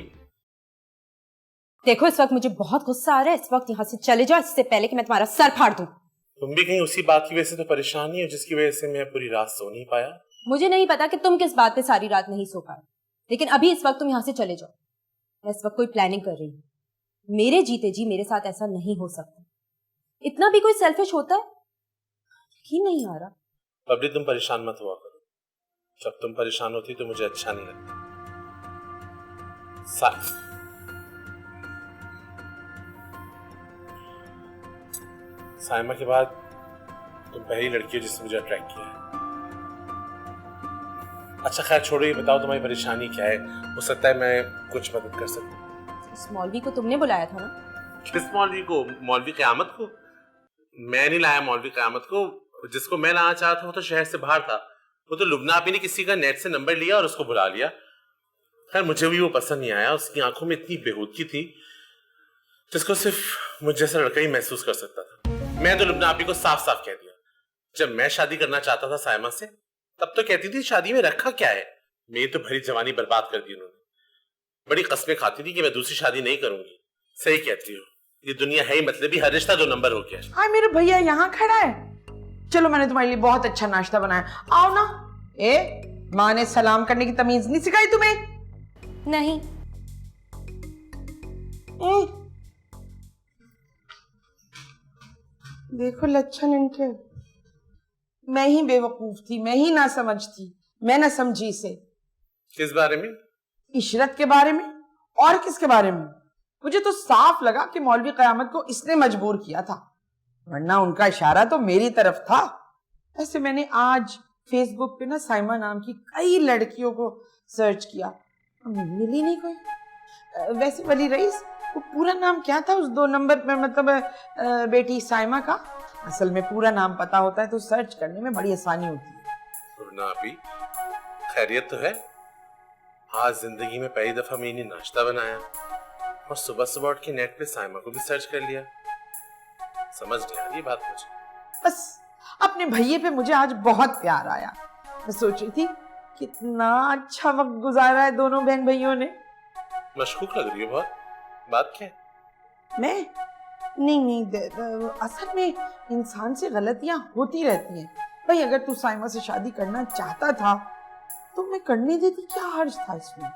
देखो इस वक्त मुझे बहुत गुस्सा आ रहा है, इस वक्त यहाँ से चले जाओ, इससे पहले कि मैं तुम्हारा सर फाड़ दूं। तुम भी कहीं उसी बात की वजह से तो परेशान नहीं हो जिसकी वजह से मैं पूरी रात सो नहीं पाया? मुझे नहीं पता कि तुम किस बात पे सारी रात नहीं सो पाए, लेकिन अभी इस वक्त तुम यहाँ से चले जाओ। मैं इस वक्त कोई प्लानिंग कर रही हूँ। मेरे जीते जी मेरे साथ ऐसा नहीं हो सकता। इतना भी कोई सेल्फिश होता है? यकीन नहीं आ रहा। बबली तुम परेशान मत हुआ करो, जब तुम परेशान होती तो मुझे अच्छा नहीं लगता। साइमा के बाद तुम पहली लड़की हो जिसने मुझे अट्रैक्ट किया है। अच्छा खैर छोड़ो, ये बताओ तुम्हारी परेशानी क्या है? हो सकता है मैं कुछ मदद कर सकूं। इस मौलवी को तुमने बुलाया था ना? किस मौलवी को? मौलवी क़यामत को? मैं नहीं लाया मौलवी क़यामत को। जिसको मैं लाना चाहता था वो तो शहर से बाहर था। वो तो लुबना आपी ने किसी का नेट से नंबर लिया और उसको बुला लिया। खैर मुझे भी वो पसंद नहीं आया। उसकी आंखों में इतनी बेहूदगी थी जिसको सिर्फ मुझ जैसा लड़का ही महसूस कर सकता था। मैं तो लुबना आपी को साफ साफ कह दिया, जब मैं शादी करना चाहता था साइमा से तब तो कहती थी शादी में रखा क्या है। मेरी तो भरी जवानी बर्बाद कर दी उन्होंने। बड़ी कस्में खाती थी कि मैं दूसरी शादी नहीं करूंगी। सही कहती हो, ये दुनिया है ही मतलबी, हर रिश्ता 2 नंबर हो गया। हाँ मेरे भैया यहाँ खड़ा है। चलो मैंने तुम्हारे लिए बहुत अच्छा नाश्ता बनाया, आओ ना। माँ ने सलाम करने की तमीज नहीं सिखाई तुम्हें? नहीं। देखो लच्छन इनके। मैं ही बेवकूफ थी, मैं ही ना समझती, मैं ना समझी इसे। किस बारे में? इशरत के बारे में। और किसके बारे में? मुझे तो साफ लगा कि मौलवी क़यामत को इसने मजबूर किया था, वरना उनका इशारा तो मेरी तरफ था। ऐसे मैंने आज फेसबुक पे ना साइमा नाम की कई लड़कियों को सर्च किया, मिली नहीं कोई। वैसे वली रईस, वो पूरा नाम क्या था उस 2 नंबर पे, मतलब बेटी साइमा का? असल में पूरा नाम पता होता है तो सर्च करने में बड़ी आसानी होती है। नापी, खैरियत तो है? आज जिंदगी में पहली दफा मैंने नाश्ता बनाया और सुबह सुबह उठ के नेट पे साइमा को भी सर्च कर लिया। समझ नहीं आ रही बात मुझे। बस अपने भैये पे मुझे आज बहुत प्यार आया। मैं सोच रही थी कितना अच्छा वक्त गुजारा है दोनों बहन भाइयों ने। मशकूक लग रही हो बहुत, बात क्या है? मैं नहीं, असल में इंसान से गलतियां होती रहती हैं। भाई अगर तू साइमा से शादी करना चाहता था तो मैं करने देती, क्या हर्ज था इसमें?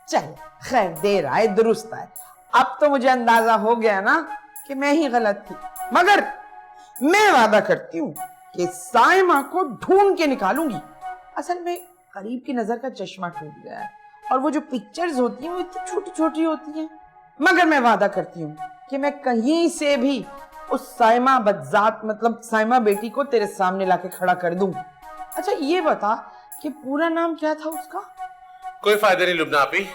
चल खैर, देर आए दुरुस्त आए। अब तो मुझे अंदाजा हो गया ना कि मैं ही गलत थी, मगर मैं वादा करती हूँ कि साइमा को ढूंढ के निकालूंगी। असल में करीब की नजर का चश्मा टूट गया है और वो जो पिक्चर्स होती हैं वो इतनी छोटी छोटी होती हैं, मगर मैं वादा करती हूँ कि मैं कहीं से भी उस साइमा बदजात, मतलब साइमा बेटी को तेरे सामने लाके खड़ा कर दूंगी। अच्छा ये बता कि पूरा नाम क्या था उसका? कोई फायदा नहीं लुबना आपी,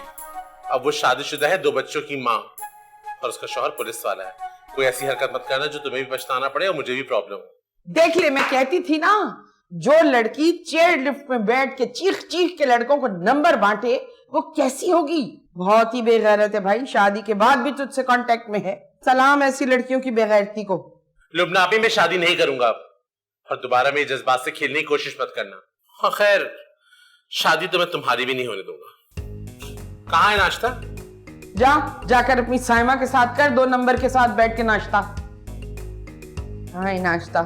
अब वो शादीशुदा है, 2 बच्चों की माँ, और उसका शौहर पुलिस वाला है। कोई ऐसी हरकत मत करना जो तुम्हें भी पछताना पड़े और मुझे भी प्रॉब्लम हो। देख ले, मैं कहती थी ना, जो लड़की चेयर लिफ्ट में बैठ के चीख चीख के लड़कों को नंबर बांटे वो कैसी होगी? बहुत ही बेगैरत है भाई, शादी के बाद भी तुझसे कांटेक्ट में है। सलाम ऐसी लड़कियों की बेगैरती को। लुबना आपी, मैं शादी नहीं करूंगा अब, और दोबारा मेरे जज्बात से खेलने की कोशिश मत करना। हाँ खैर, शादी तो मैं तुम्हारी भी नहीं होने दूंगा। कहाँ है नाश्ता? जाकर अपनी साइमा के साथ कर, 2 नंबर के साथ बैठ के नाश्ता। हाँ नाश्ता।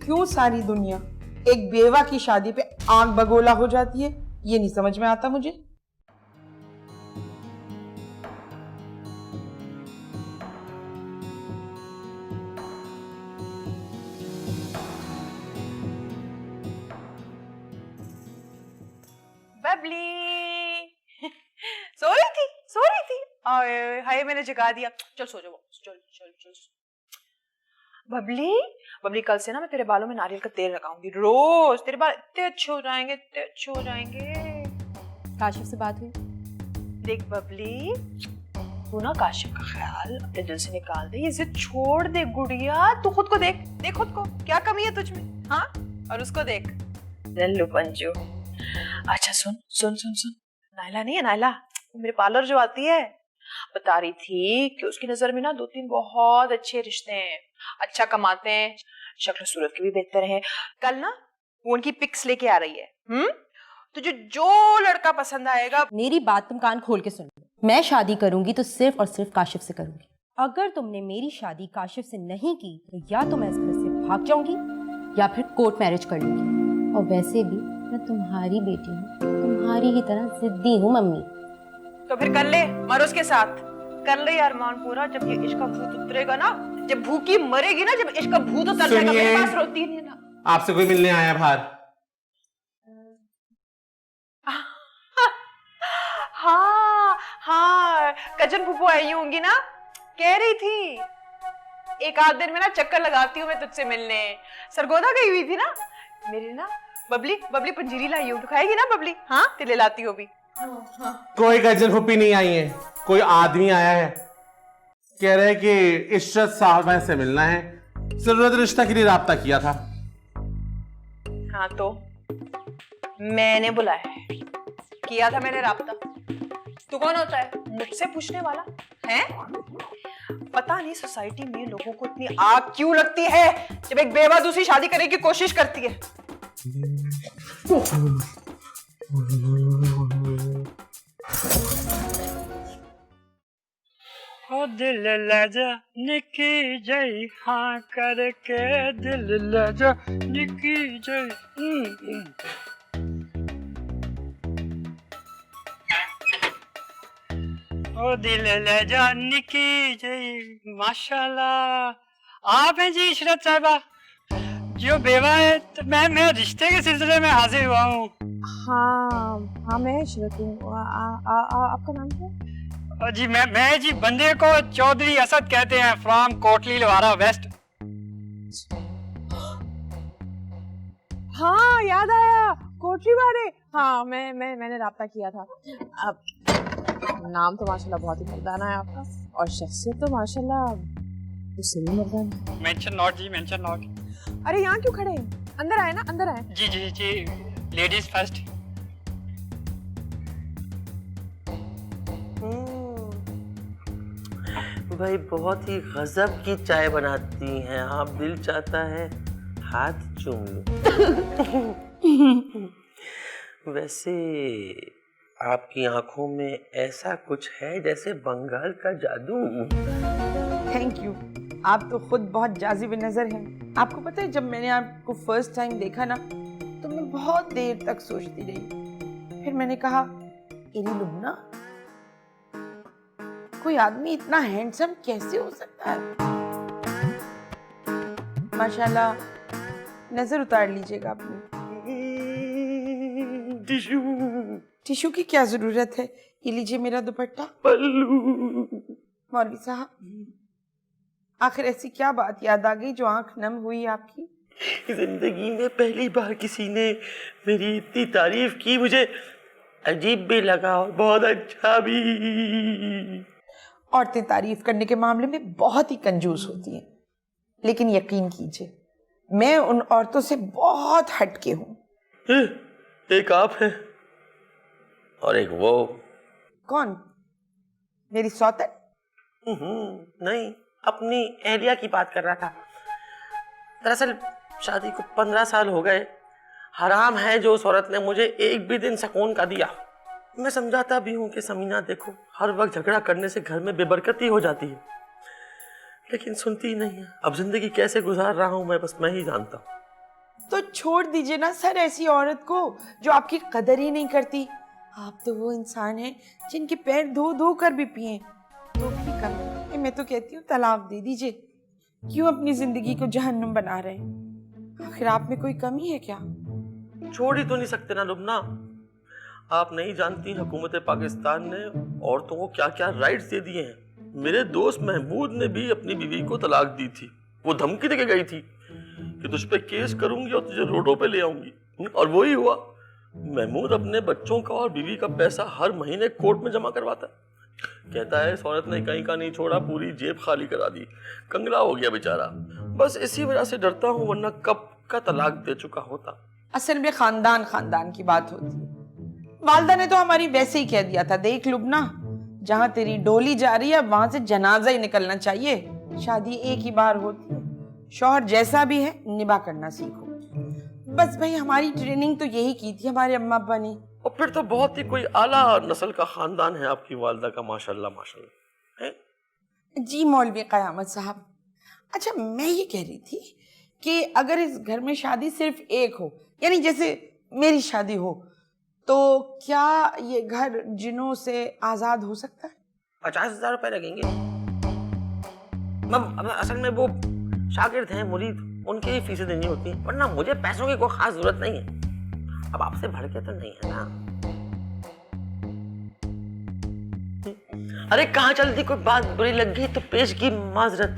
क्यों सारी दुनिया एक बेवा की शादी पे आंख बगोला हो जाती है, ये नहीं समझ में आता मुझे। बबली सो रही थी। हाय मैंने जगा दिया। चल सो जाओ, चल। बबली कल से ना मैं तेरे बालों में नारियल का तेल लगाऊंगी रोज। तेरे बाल इतने अच्छे हो जाएंगे। काशिफ से बात हुई? देख बबली, तू ना काशिफ का ख्याल अपने दिल से निकाल दे, ये जिद छोड़ दे गुड़िया। तू खुद को देख खुद को, क्या कमी है तुझ में? हाँ, और उसको देख, लल्लू पंजू। अच्छा सुन, नायला नहीं है, नायला मेरे पार्लर जो आती है, बता रही थी कि उसकी नजर में ना 2-3 बहुत अच्छे रिश्ते हैं, अच्छा कमाते हैं, शक्ल सूरत के भी बेहतर हैं। कल ना वो उनकी पिक्स लेके आ रही है। तुझे जो लड़का पसंद आएगा। मेरी बात तुम कान खोल के सुन। मैं शादी करूंगी तो सिर्फ और सिर्फ काशिफ से करूंगी। अगर तुमने मेरी शादी काशिफ से नहीं की तो या तो मैं इस घर से भाग जाऊंगी या फिर कोर्ट मैरिज कर लूंगी। और वैसे भी मैं तुम्हारी बेटी हूँ, तुम्हारी ही तरह जिद्दी हूँ मम्मी। तो फिर कर ले, मर उसके साथ, कर ले अरमान पूरा। जब ये इश्क का भूत उतरेगा ना, जब भूखी मरेगी ना, जब इश्क का भूत उतर जाएगा, मेरे पास रोती नहीं ना। आपसे कोई मिलने आया बाहर? हाँ, कजन फूफू आई होंगी ना, कह रही थी एक आध दिन में ना चक्कर लगाती हूँ मैं तुझसे मिलने। सरगोदा गई हुई थी ना मेरी ना बबली पंजीरी लाई हूँ, खाएगी ना बबली? हाँ, तेरे लाती हो भी। कोई कजन फूफी नहीं आई है, कोई आदमी आया है, कह रहे कि इशरत साहबा से मिलना है, जरूरत रिश्ता के लिए राब्ता किया था। हाँ तो मैंने बुलाया है, किया था मैंने राब्ता। तू कौन होता है मुझसे पूछने वाला है? पता नहीं सोसाइटी में लोगों को इतनी आग क्यों लगती है जब एक बेवा दूसरी शादी करने की कोशिश करती है। ओ दिल लजा निकी जय, हाँ करके दिल लजा निकी जय। ओ दिल लजा निकी जय। माशाल्लाह, आप हैं जी इशरत साहिबा जो बेवा है? तो मैं रिश्ते के सिलसिले में हाजिर हुआ हूँ। हाँ मैं इशरत हूँ। आपका नाम क्या है? जी मैं जी बंदे को चौधरी असद कहते हैं, फ्रॉम कोटली लोहारा वेस्ट। हाँ याद आया, कोठरी वाले, हाँ मैंने राब्ता किया था। अब नाम तो माशाल्लाह बहुत ही मर्दाना है आपका, और शख्सियत तो माशाल्लाह उससे भी मर्दाना। मेंशन नॉट जी, मेंशन नॉट। अरे यहाँ क्यों खड़े हैं? अंदर आए ना, अंदर आए। जी जी जी, लेडीज फर्स्ट। भाई बहुत ही गजब की चाय बनाती हैं आप, दिल चाहता है हाथ चूम लूं। वैसे आपकी आंखों में ऐसा कुछ है जैसे बंगाल का जादू। थैंक यू, आप तो खुद बहुत जाज़िब नज़र हैं। आपको पता है, जब मैंने आपको फर्स्ट टाइम देखा ना, तो मैं बहुत देर तक सोचती रही। फिर मैंने कहा, इरी लुबना, कोई आदमी इतना हैंडसम कैसे हो सकता है? माशाल्लाह, नजर उतार लीजिएगा अपनी। टिश्यू। टिश्यू की क्या जरूरत है? ये लीजिए मेरा दुपट्टा। पल्लू। मौलवी साहब, आखिर ऐसी क्या बात याद आ गई जो आंख नम हुई आपकी? जिंदगी में पहली बार किसी ने मेरी इतनी तारीफ की, मुझे अजीब भी लगा और बहुत अच्छा भी। औरतें तारीफ करने के मामले में बहुत ही कंजूस होती हैं, लेकिन यकीन कीजिए, मैं उन औरतों से बहुत हटके हूँ। एक आप है और एक वो। कौन? मेरी सौतन? नहीं, अपनी एहलिया की बात कर रहा था। दरअसल शादी को 15 साल हो गए। हराम है जो उस औरत ने मुझे एक भी दिन सुकून का दिया। मैं समझाता भी हूँ कि समीना देखो, हर वक्त झगड़ा करने से घर में बेबरकती हो जाती है, लेकिन सुनती ही नहीं है। अब जिंदगी कैसे गुजार रहा हूँ मैं ही जानता हूँ। तो छोड़ दीजिए ना सर ऐसी औरत को जो आपकी कदर ही नहीं करती। आप तो वो इंसान हैं जिनके पैर धो धो कर भी पिए तो भी कम है। मैं तो कहती हूँ तलाक दे दीजिए। क्यों अपनी जिंदगी को जहन्नुम बना रहे हैं? आखिर आप में कोई कमी है क्या? छोड़ ही तो नहीं सकते ना लुबना। आप नहीं जानती, हुकूमत पाकिस्तान ने औरतों को क्या क्या राइट्स दे दिए हैं। मेरे दोस्त महमूद ने भी अपनी बीवी को तलाक दी थी। वो धमकी देके गई थी कि तुझ पे केस करूंगी और तुझे रोडों पे ले आऊंगी, और वही हुआ। महमूद अपने बच्चों का और बीवी का पैसा हर महीने कोर्ट में जमा करवाता है। कहता है इस औरत ने कहीं का नहीं छोड़ा, पूरी जेब खाली करा दी। कंगला हो गया बेचारा। बस इसी वजह से डरता हूँ, वरना कब का तलाक दे चुका होता। असल में खानदान की बात होती है। वालदा ने तो हमारी वैसे ही कह दिया था, देख लुबना, जहाँ तेरी डोली जा रही है वहां से जनाजा ही निकलना चाहिए। शादी एक ही बार होती है, शौहर जैसा भी है निभा करना सीखो। बस भाई हमारी ट्रेनिंग तो यही की थी हमारे अम्मा अब्बा ने। और फिर तो बहुत ही कोई आला नस्ल का खानदान है आपकी वालदा का, माशाल्लाह माशाल्लाह है। जी मौलवी क़यामत साहब, अच्छा मैं ये कह रही थी कि अगर इस घर में शादी सिर्फ एक हो, यानी जैसे मेरी शादी हो, तो क्या ये घर जिनों से आजाद हो सकता है? 50,000 रुपए लगेंगे। असल में वो शागिर्द हैं, मुरीद, उनकी ही फीसें देनी होती हैं, वरना मुझे पैसों की कोई खास जरूरत नहीं है। अब आपसे बढ़ के तो नहीं है ना। अरे कहाँ चलती, कोई बात बुरी लग गई तो पेश की माजरत।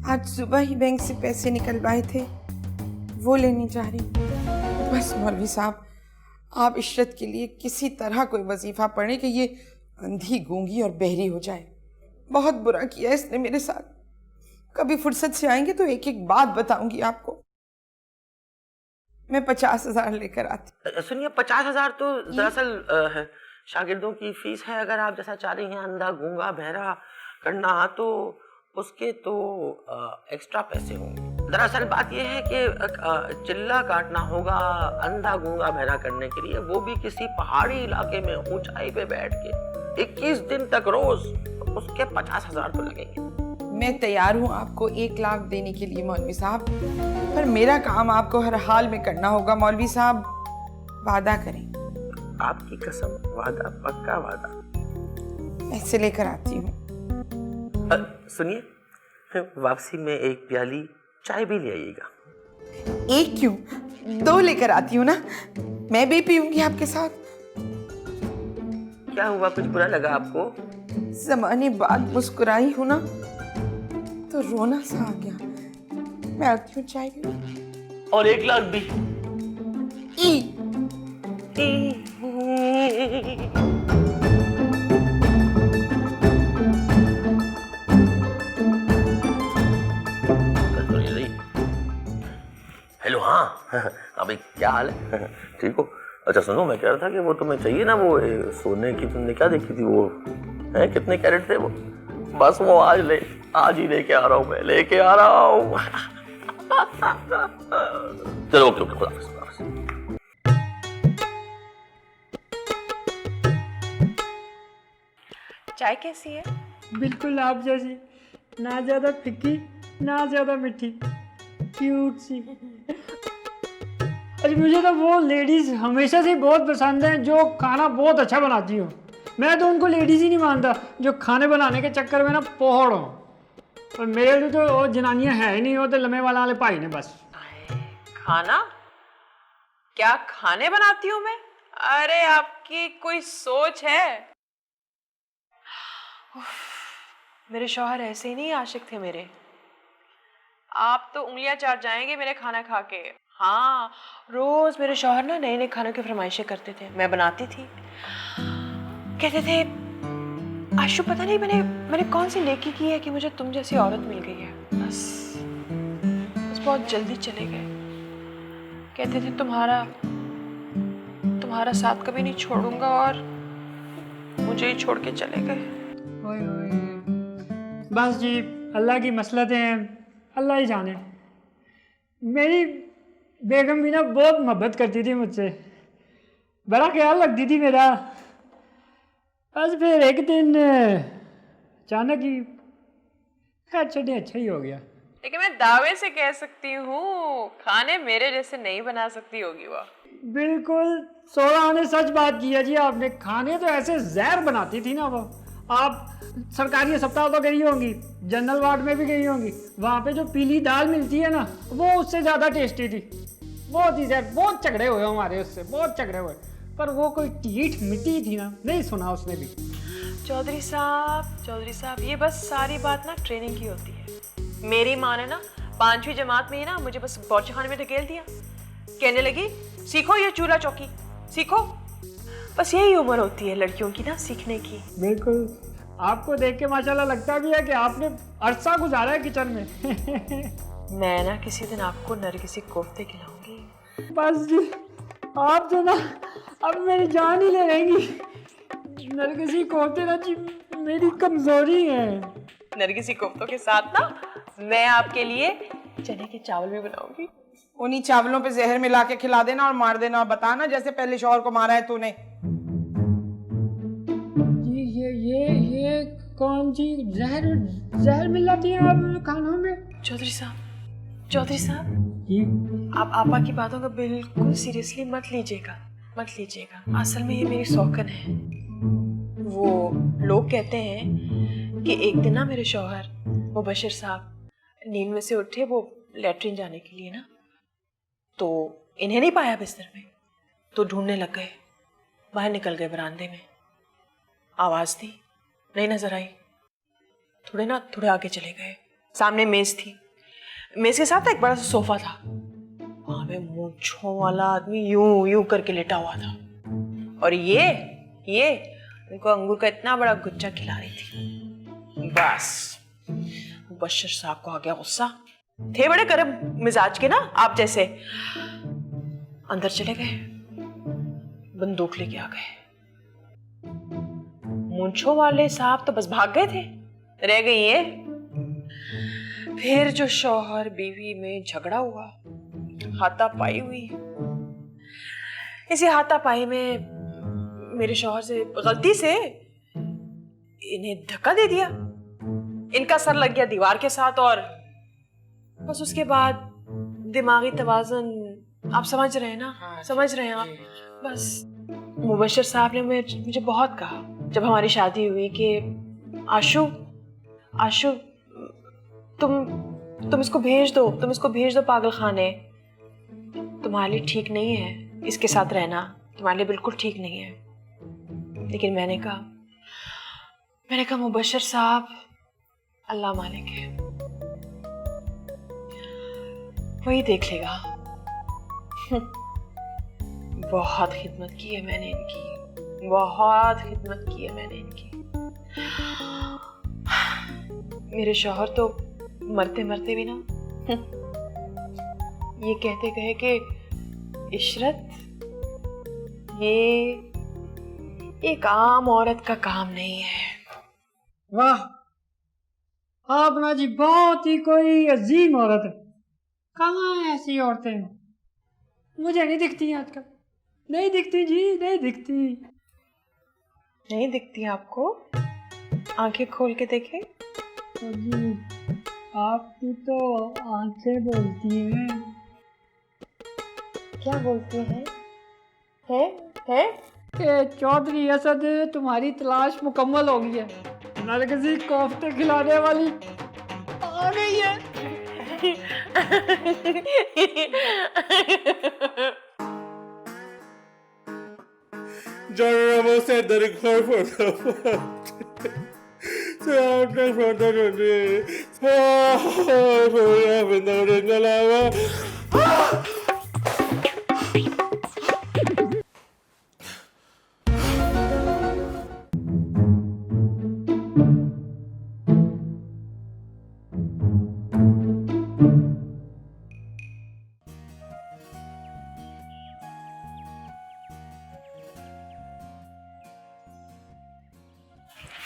आज सुबह ही बैंक से पैसे निकलवाए थे, वो लेने जा रही। बस मौलवी साहब, आप इशरत के लिए किसी तरह कोई वजीफा पढ़े कि ये अंधी गूंगी और बहरी हो जाए। बहुत बुरा किया इसने मेरे साथ। कभी फुर्सत से आएंगे तो एक एक बात बताऊंगी आपको। मैं 50,000 लेकर आती। सुनिए, 50,000 तो दरअसल शागिर्दों की फीस है। अगर आप जैसा चाह रही हैं अंधा गूंगा बहरा करना, तो उसके तो एक्स्ट्रा पैसे होंगे। दरअसल बात यह है कि चिल्ला काटना होगा अंधा गूंगा बहरा करने के लिए, वो भी किसी पहाड़ी इलाके में ऊंचाई पे बैठ के 21 दिन तक रोज, तो उसके 50,000 तो लगेंगे। मैं तैयार हूँ आपको 1 लाख देने के लिए मौलवी साहब, पर मेरा काम आपको हर हाल में करना होगा मौलवी साहब। वादा करें। आपकी कसम, वादा, पक्का वादा। ऐसे लेकर आती हूँ। सुनिए, वापसी में एक प्याली चाय भी ले आइएगा। एक क्यों, 2 लेकर आती हूँ ना, मैं भी पीऊंगी आपके साथ। क्या हुआ, कुछ बुरा लगा आपको? ज़माने बाद मुस्कुराई हूँ ना, तो रोना सा आ गया। मैं आती हूँ चाय भी। और 1 लाख भी। रही हूँ। हेलो, हाँ अभी क्या हाल है? ठीक हो? अच्छा सुनो, मैं कह रहा था कि वो तुम्हें चाहिए ना, वो सोने की तुमने क्या देखी थी, वो है कितने कैरेट थे वो? बस वो आज ही लेके आ रहा हूँ, मैं लेके आ रहा हूँ। चलो ओके ओके, खुदा हाफिज़। चाय कैसी है? बिल्कुल आप जैसी, ना ज़्यादा फिक्की ना ज़्यादा मीठी, क्यूट सी। अरे मुझे तो वो लेडीज़ हमेशा से बहुत पसंद हैं जो खाना बहुत अच्छा बनाती हो। मैं तो उनको लेडीज़ ही नहीं मानता जो खाने बनाने के चक्कर में ना पहाड़ हो। और मेरे लिए तो वो जनानियाँ है ही नहीं, वो तो लम्हे वाले भाई ने बस। खाना? क्या खाने बनाती हूँ मैं? अरे आपकी कोई सोच है? मेरे शौहर ऐसे ही नहीं आशिक थे मेरे। आप तो उंगलियां चाट जाएंगे मेरे खाना खा के। हाँ, रोज मेरे शौहर ना नए नए खानों की फरमाइशें करते थे, मैं बनाती थी। कहते थे आशु पता नहीं मैंने कौन सी नेकी की है कि मुझे तुम जैसी औरत मिल गई है। बस बहुत जल्दी चले गए। कहते थे तुम्हारा साथ कभी नहीं छोड़ूंगा, और मुझे ही छोड़ के चले गए। ओए ओए, बस जी अल्लाह की मसलतें हैं, अल्लाह ही जाने। मेरी बेगम भी ना बहुत मोहब्बत करती थी मुझसे, बड़ा ख्याल रखती थी मेरा। बस फिर एक दिन अचानक ही खैर छोटे अच्छा ही हो गया। लेकिन मैं दावे से कह सकती हूँ खाने मेरे जैसे नहीं बना सकती होगी वो। बिल्कुल 16 ने सच बात की है जी आपने। खाने तो ऐसे जहर बनाती थी ना वो। आप सरकारी अस्पताल तो गई होंगी, जनरल वार्ड में भी गई होंगी, वहाँ पे जो पीली दाल मिलती है ना वो उससे ज़्यादा टेस्टी थी। बहुत ही जहर, बहुत झगड़े हुए हमारे उससे, बहुत झगड़े हुए, पर वो कोई टीठ मिट्टी थी ना, नहीं सुना उसने भी। चौधरी साहब ये बस सारी बात ना ट्रेनिंग की होती है। मेरी माँ ने ना 5वीं जमात में ही ना मुझे बस बावर्ची खाने में धकेल दिया। कहने लगी सीखो ये चूल्हा चौकी सीखो। बस यही उम्र होती है लड़कियों की ना सीखने की। बिल्कुल, आपको देख के माशाल्लाह लगता भी है कि आपने अरसा गुजारा है किचन में। मैं ना किसी दिन आपको नरगिसी कोफ्ते खिलाऊंगी। बस जी आप जो ना अब मेरी जान ही ले लेंगी। नरगिसी कोफ्ते ना जी मेरी कमजोरी है। नरगिसी कोफ्तों के साथ ना मैं आपके लिए चने के चावल भी बनाऊंगी। उन्हीं चावलों पे जहर मिला के खिला देना और मार देना, बताना जैसे पहले शौहर को मारा है तूने। ये कौन सी जहर मिलाती है आप खानों में? चौधरी साहब जी आप आपा की बातों का बिल्कुल सीरियसली मत लीजिएगा। असल में ये मेरी सौकन है। वो लोग कहते हैं कि एक दिन ना मेरे शौहर मुबशिर साहब नींद में से उठे, वो लेटरिन जाने के लिए ना, तो इन्हें नहीं पाया बिस्तर में, तो ढूंढने लग गए। बाहर निकल गए बरामदे में, आवाज दी, नहीं नजर आई। थोड़े आगे चले गए, सामने मेज थी, मेज के साथ एक बड़ा सा सोफा था, वहां पे मूंछों वाला आदमी यूं करके लेटा हुआ था, और ये उनको अंगूर का इतना बड़ा गुच्छा खिला रही थी। बस मुबशिर साहब को आ गया गुस्सा, थे बड़े गर्म मिजाज के ना आप जैसे। अंदर चले गए, बंदूक लेके आ गए। मूंछों वाले साहब तो बस भाग गए थे, रह गई ये। फिर जो शौहर बीवी में झगड़ा हुआ, हाथापाई हुई। इसी हाथापाई में मेरे शौहर से गलती से इन्हें धक्का दे दिया, इनका सर लग गया दीवार के साथ, और बस उसके बाद दिमागी तवाज़ुन आप समझ रहे हैं ना? समझ रहे हैं आप? बस मुबशिर साहब ने मुझे बहुत कहा जब हमारी शादी हुई कि आशु तुम इसको भेज दो पागल खाने। तुम्हारे लिए ठीक नहीं है इसके साथ रहना, तुम्हारे लिए बिल्कुल ठीक नहीं है। लेकिन मैंने कहा मुबशिर साहब अल्लाह मालिक है, वही देख लेगा। बहुत खिदमत की है मैंने इनकी, बहुत खिदमत की है मैंने इनकी। मेरे शौहर तो मरते मरते भी ना ये कहते गए कि इशरत, ये एक आम औरत का काम नहीं है। वाह, आप ना जी बहुत ही कोई अजीम औरत है। कहाँ ऐसी औरतें मुझे नहीं दिखती आजकल, नहीं दिखती जी, नहीं दिखती। नहीं दिखती आपको? आंखें खोल के देखें। तो जी आपकी तो आंखें बोलती हैं। क्या बोलती हैं? है? ए चौधरी असद, तुम्हारी तलाश मुकम्मल हो गई है। नरगिसी कोफ्ते खिलाने वाली आ गई है। जन्मों से दरघर पर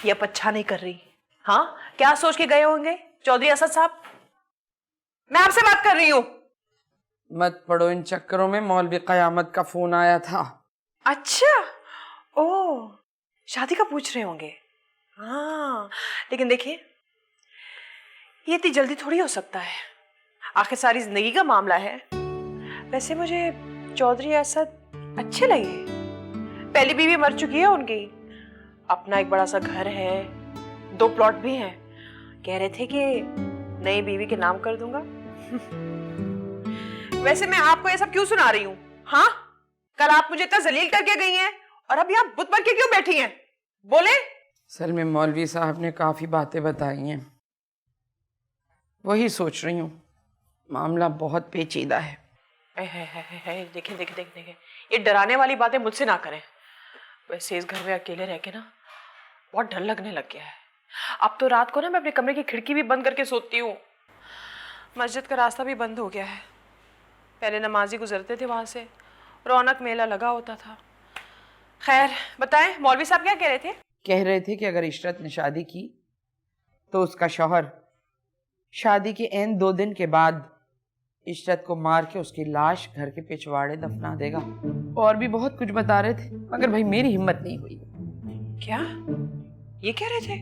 ये अब अच्छा नहीं कर रही। हाँ, क्या सोच के गए होंगे चौधरी असद साहब? मैं आपसे बात कर रही हूँ। मत पड़ो इन चक्करों में, मौलवी कयामत का फोन आया था। अच्छा, ओ शादी का पूछ रहे होंगे। हाँ, लेकिन देखिए ये इतनी जल्दी थोड़ी हो सकता है, आखिर सारी जिंदगी का मामला है। वैसे मुझे चौधरी असद अच्छे लगे। पहली बीवी मर चुकी है उनकी, अपना एक बड़ा सा घर है, 2 प्लॉट भी हैं। कह रहे थे कि नई बीवी के नाम कर दूंगा। वैसे मैं आपको ये सब क्यों सुना रही हूँ? हाँ, कल आप मुझे इतना जलील करके गई हैं और अभी आप बुत बन के क्यों बैठी हैं? बोले। असल में मौलवी साहब ने काफी बातें बताई हैं, वही सोच रही हूँ। मामला बहुत पेचीदा है। देखें, ये डराने वाली बातें मुझसे ना करें। वैसे इस घर में अकेले रह के ना बहुत डर लगने लग गया है। अब तो रात को ना मैं अपने कमरे की खिड़की भी बंद करके सोती हूँ। मस्जिद का रास्ता भी बंद हो गया है। पहले नमाजी गुजरते थे वहां से, रौनक मेला लगा होता था। खैर बताएं, मौलवी साहब क्या कह रहे थे? कह रहे थे कि अगर इशरत ने शादी की तो उसका शौहर शादी के ऐन 2 दिन के बाद इशरत को मार के उसकी लाश घर के पिछवाड़े दफना देगा। और भी बहुत कुछ बता रहे थे, मगर भाई मेरी हिम्मत नहीं हुई। क्या ये कह रहे थे?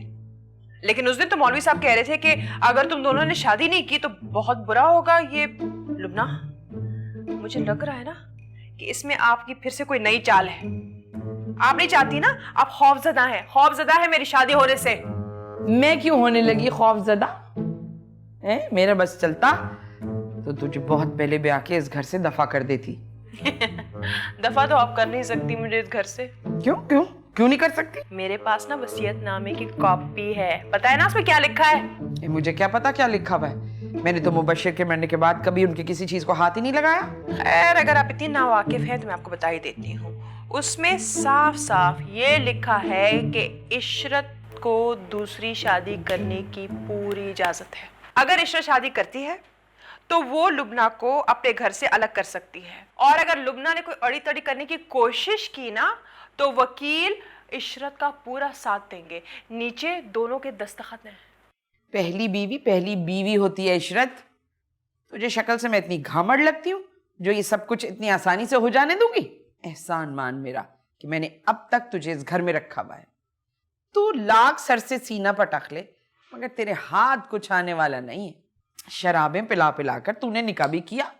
लेकिन उस दिन तो मौलवी साहब कह रहे थे कि अगर तुम दोनों ने शादी नहीं की तो बहुत बुरा होगा। ये लुबना, मुझे लग रहा है ना कि इसमें आपकी फिर से कोई नई चाल है। आप नहीं चाहती ना, आप खौफजदा हैं, खौफजदा है मेरी शादी होने से। मैं क्यों होने लगी खौफजदा? मेरा बस चलता तो तुझे बहुत पहले ब्याह के इस घर से दफा कर देती। दफा तो आप कर नहीं सकती मुझे इस घर से। क्यों नहीं कर सकती? मेरे पास ना वसीयतनामे की कॉपी है, पता है ना उसमें क्या लिखा है? मुझे क्या पता क्या लिखा हुआ है। मैंने तो मुबशिर के मरने के बाद कभी उनकी किसी चीज को हाथ ही नहीं लगाया। खैर, अगर आप इतनी नावाकिफ हैं तो मैं आपको बता ही देती हूँ। उसमें साफ साफ ये लिखा है कि इशरत को दूसरी शादी करने की पूरी इजाजत है। अगर इशरत शादी करती है तो वो लुबना को अपने घर से अलग कर सकती है, और अगर लुबना ने कोई अड़ी तड़ी करने की कोशिश की ना तो वकील इशरत का पूरा साथ देंगे। नीचे दोनों के दस्तखत हैं। पहली बीवी होती है इशरत। तुझे शक्ल से मैं इतनी घामड़ लगती हूँ जो ये सब कुछ इतनी आसानी से हो जाने दूंगी? एहसान मान मेरा कि मैंने अब तक तुझे इस घर में रखा हुआ है। तू लाख सर से सीना पटक ले मगर तेरे हाथ कुछ आने वाला नहीं है। शराबें पिला पिला कर तूने निकाह भी किया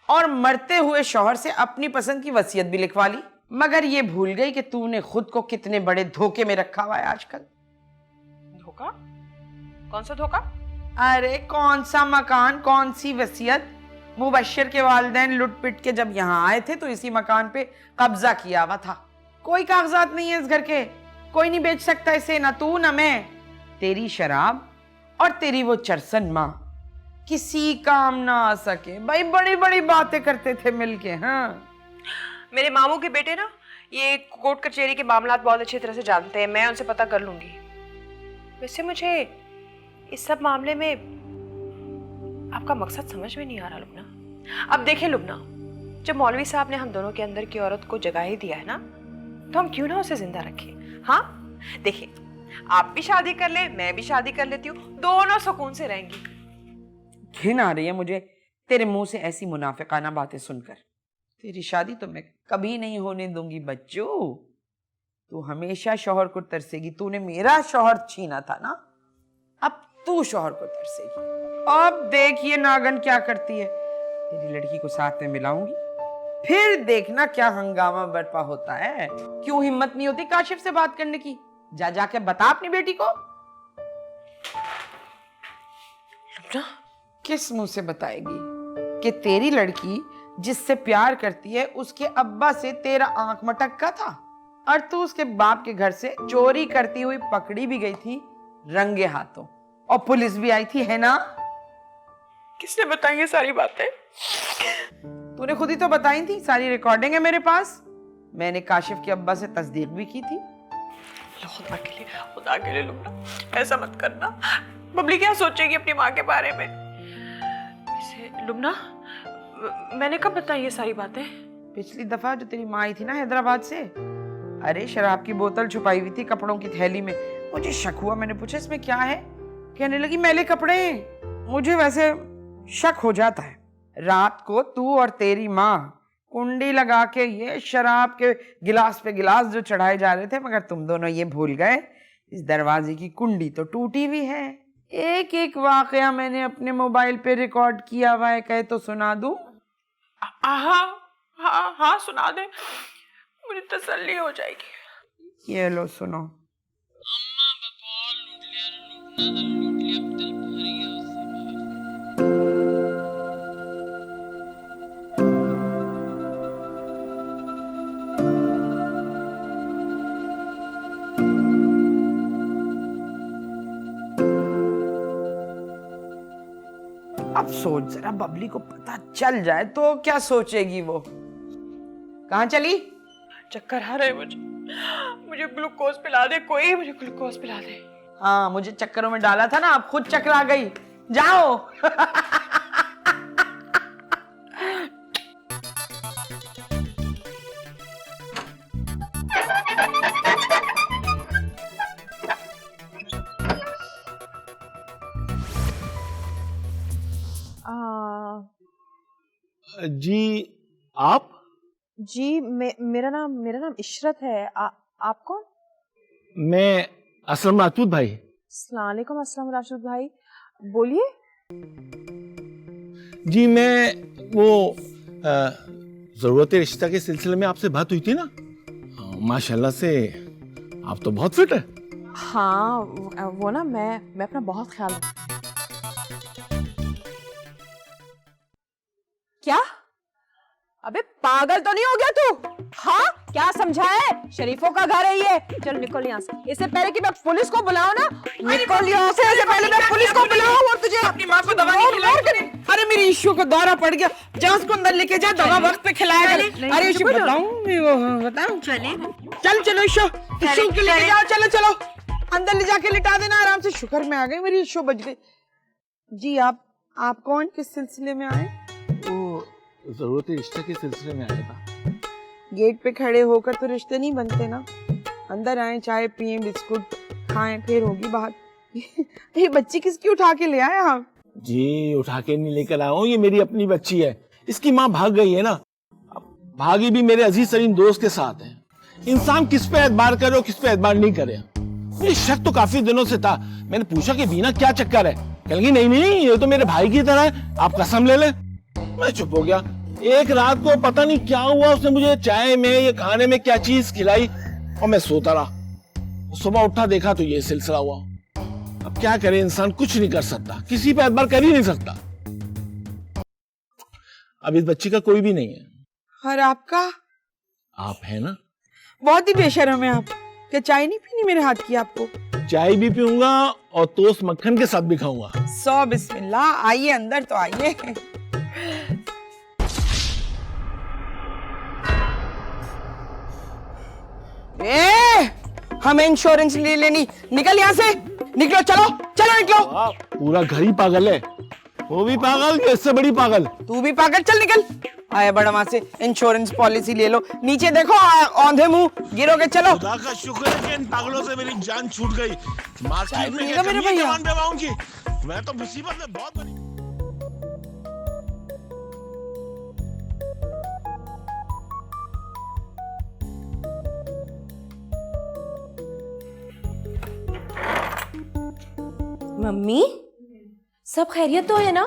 और मरते हुए शौहर से अपनी पसंद की वसीयत भी लिखवा ली, मगर ये भूल गई कि तूने खुद को कितने बड़े धोखे में रखा हुआ है आजकल। धोखा? कौन सा धोखा? अरे कौन सा मकान, कौन सी वसीयत? मुबशिर के वालिदैन लुट पिट के जब यहाँ आए थे तो इसी मकान पे कब्जा किया हुआ था। कोई कागजात नहीं है इस घर के, कोई नहीं बेच सकता इसे, ना तू ना मैं। तेरी शराब और तेरी वो चरसन माँ किसी काम ना आ सके। भाई बड़ी बड़ी बातें करते थे मिलके। हाँ, मेरे मामू के बेटे ना ये कोर्ट कचहरी के मामलात बहुत अच्छी तरह से जानते हैं, मैं उनसे पता कर लूंगी। वैसे मुझे इस सब मामले में आपका मकसद समझ में नहीं आ रहा लुबना। अब देखिए लुबना, जब मौलवी साहब ने हम दोनों के अंदर की औरत को जगा ही दिया है ना, तो हम क्यों ना उसे जिंदा रखें। हाँ देखिए, आप भी शादी कर ले, मैं भी शादी कर लेती हूँ, दोनों सुकून से रहेंगी। घिन आ रही है मुझे तेरे मुंह से ऐसी मुनाफिकाना बातें सुनकर। तेरी शादी तो मैं कभी नहीं होने दूंगी बच्चू। तू हमेशा शौहर को तरसेगी। तूने मेरा शौहर छीना था ना, अब तू शौहर को तरसेगी। अब देख ये नागन क्या करती है। तेरी लड़की को साथ में मिलाऊंगी, फिर देखना क्या हंगामा बर्पा होता है। क्यों हिम्मत नहीं होती काशिफ से बात करने की? जा जाके बता अपनी बेटी को। किस मुंह से बताएगी कि तेरी लड़की जिससे प्यार करती है उसके अब्बा से तेरा आंख मटक्का था, और तू उसके बाप के घर से चोरी करती हुई पकड़ी भी गई थी रंगे हाथों, और पुलिस भी आई थी, है ना? किसने बताई ये सारी बातें? तूने खुद ही तो बताई थी, सारी रिकॉर्डिंग है मेरे पास। मैंने काशिफ के अब्बा से तस्दीक भी की थी। खुदा के लिए लुबना, ऐसा मत करना। बबली क्या सोचेगी अपनी माँ के बारे में? वैसे लुबना, मैंने कब बताई ये सारी बातें? पिछली दफा जो तेरी माँ आई थी ना हैदराबाद से, अरे शराब की बोतल छुपाई हुई थी कपड़ों की थैली में। मुझे शक हुआ, मैंने पूछा इसमें क्या है, कहने लगी मैले कपड़े। मुझे वैसे शक हो जाता है। रात को तू और तेरी माँ कुंडी लगा के ये शराब के गिलास पे गिलास जो चढ़ाए जा रहे थे, मगर तुम दोनों ये भूल गए इस दरवाजे की कुंडी तो टूटी हुई है। एक एक वाकया मैंने अपने मोबाइल पे रिकॉर्ड किया हुआ है, कहे तो सुना दूं? हाँ सुना दे, मुझे तसल्ली हो जाएगी। ये लो सुनो। अब सोच जरा, बबली को पता चल जाए तो क्या सोचेगी वो? कहाँ चली? चक्कर आ रहे मुझे ग्लूकोज पिला दे, कोई मुझे ग्लूकोज पिला दे। हाँ, मुझे चक्करों में डाला था ना, अब खुद चक्कर आ गई। जाओ। जी आप? जी मेरा नाम इशरत है। आप कौन? मैं असलम राजपूत भाई। अस्सलाम वालेकुम। अस्सलाम राशिद भाई, बोलिए। जी मैं वो जरूरत रिश्ता के सिलसिले में आपसे बात हुई थी ना, माशाल्लाह से आप तो बहुत फिट है। हाँ वो ना मैं अपना बहुत ख्याल रखती हूँ। क्या? अबे पागल तो नहीं हो गया तू? हाँ क्या समझा है? शरीफों का घर है ये। चल निकल यहाँ से, इससे पहले कि मैं पुलिस को बुलाऊं ना। निकल यहाँ से, इससे पहले मैं पुलिस को बुलाऊं और तुझे अपनी माँ को दवा नहीं खिलाई। अरे मेरी इशू को दौरा पड़ गया, जा उसको अंदर लेके जा, दवा वक्त पे खिलाया कर। अरे इशू बताऊं? चल चलो इशू के लेके जाओ, चलो चलो अंदर ले जाके लिटा देना आराम से। शुक्र में आ गई, मेरी इशू बच गई। जी आप कौन, किस सिलसिले में आए? जरूरत रिश्ते के सिलसिले में आया था। गेट पे खड़े होकर तो रिश्ते नहीं बनते ना, अंदर आए, चाय पिए, बिस्कुट खाएं, फिर होगी बात। ये बच्ची किसकी उठा के ले आए आप? जी उठा के नहीं लेकर आया हूँ, ये मेरी अपनी बच्ची है। इसकी माँ भाग गई है ना, भागी भी मेरे अजीज तरीन दोस्त के साथ है। इंसान किस पे एतबार करे और किस पे एतबार नहीं करे। मुझे शक तो काफी दिनों से था। मैंने पूछा कि बीना क्या चक्कर है, कहने लगी नहीं ये तो मेरे भाई की तरह है, आप कसम ले ले। मैं चुप हो गया। एक रात को पता नहीं क्या हुआ, उसने मुझे चाय में या खाने में क्या चीज खिलाई और मैं सोता रहा। सुबह उठा देखा तो ये सिलसिला हुआ। अब क्या करे इंसान, कुछ नहीं कर सकता, किसी पे एतबार कर ही नहीं सकता। अब इस बच्ची का कोई भी नहीं है। और आपका? आप है ना? बहुत ही बेशर्म है आप। क्या चाय नहीं पीनी मेरे हाथ की आपको? चाय भी पीऊंगा और टोस्ट मक्खन के साथ भी खाऊंगा। 100 बिस्मिल्लाह। आइए अंदर तो आइए। हमें इंश्योरेंस ले लेनी। निकल यहाँ से, निकलो, चलो चलो निकलो। पूरा घर ही पागल है, वो भी पागल कि इससे बड़ी पागल। तू भी पागल, चल निकल। आया बड़ा वहां से इंश्योरेंस पॉलिसी ले लो। नीचे देखो, औंधे मुंह गिरोगे। चलो। खुदा का शुक्र है कि इन पागलों से मेरी जान छूट गई। मार्केट में पिएगा मेरे भैया? जवान बेवाओं की, मैं तो मुसीबत में बहुत बड़ी। मम्मी, सब खैरियत तो है ना?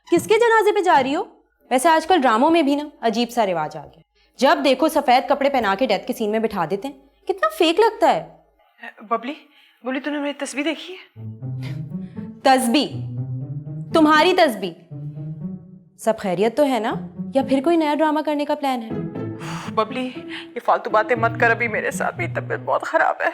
किसके जनाजे पे जा रही हो? वैसे आजकल ड्रामों में भी ना अजीब सा रिवाज आ गया, जब देखो सफेद कपड़े पहना के डेथ के सीन में बिठा देते हैं। कितना फेक लगता है। बबली, बोली तूने मेरी तस्वीर देखी है? तस्बीह? तुम्हारी तस्बीह? सब खैरियत तो है ना, या फिर कोई नया ड्रामा करने का प्लान है? बबली, ये फालतू बातें मत कर अभी मेरे साथ, मेरी तबीयत बहुत खराब है।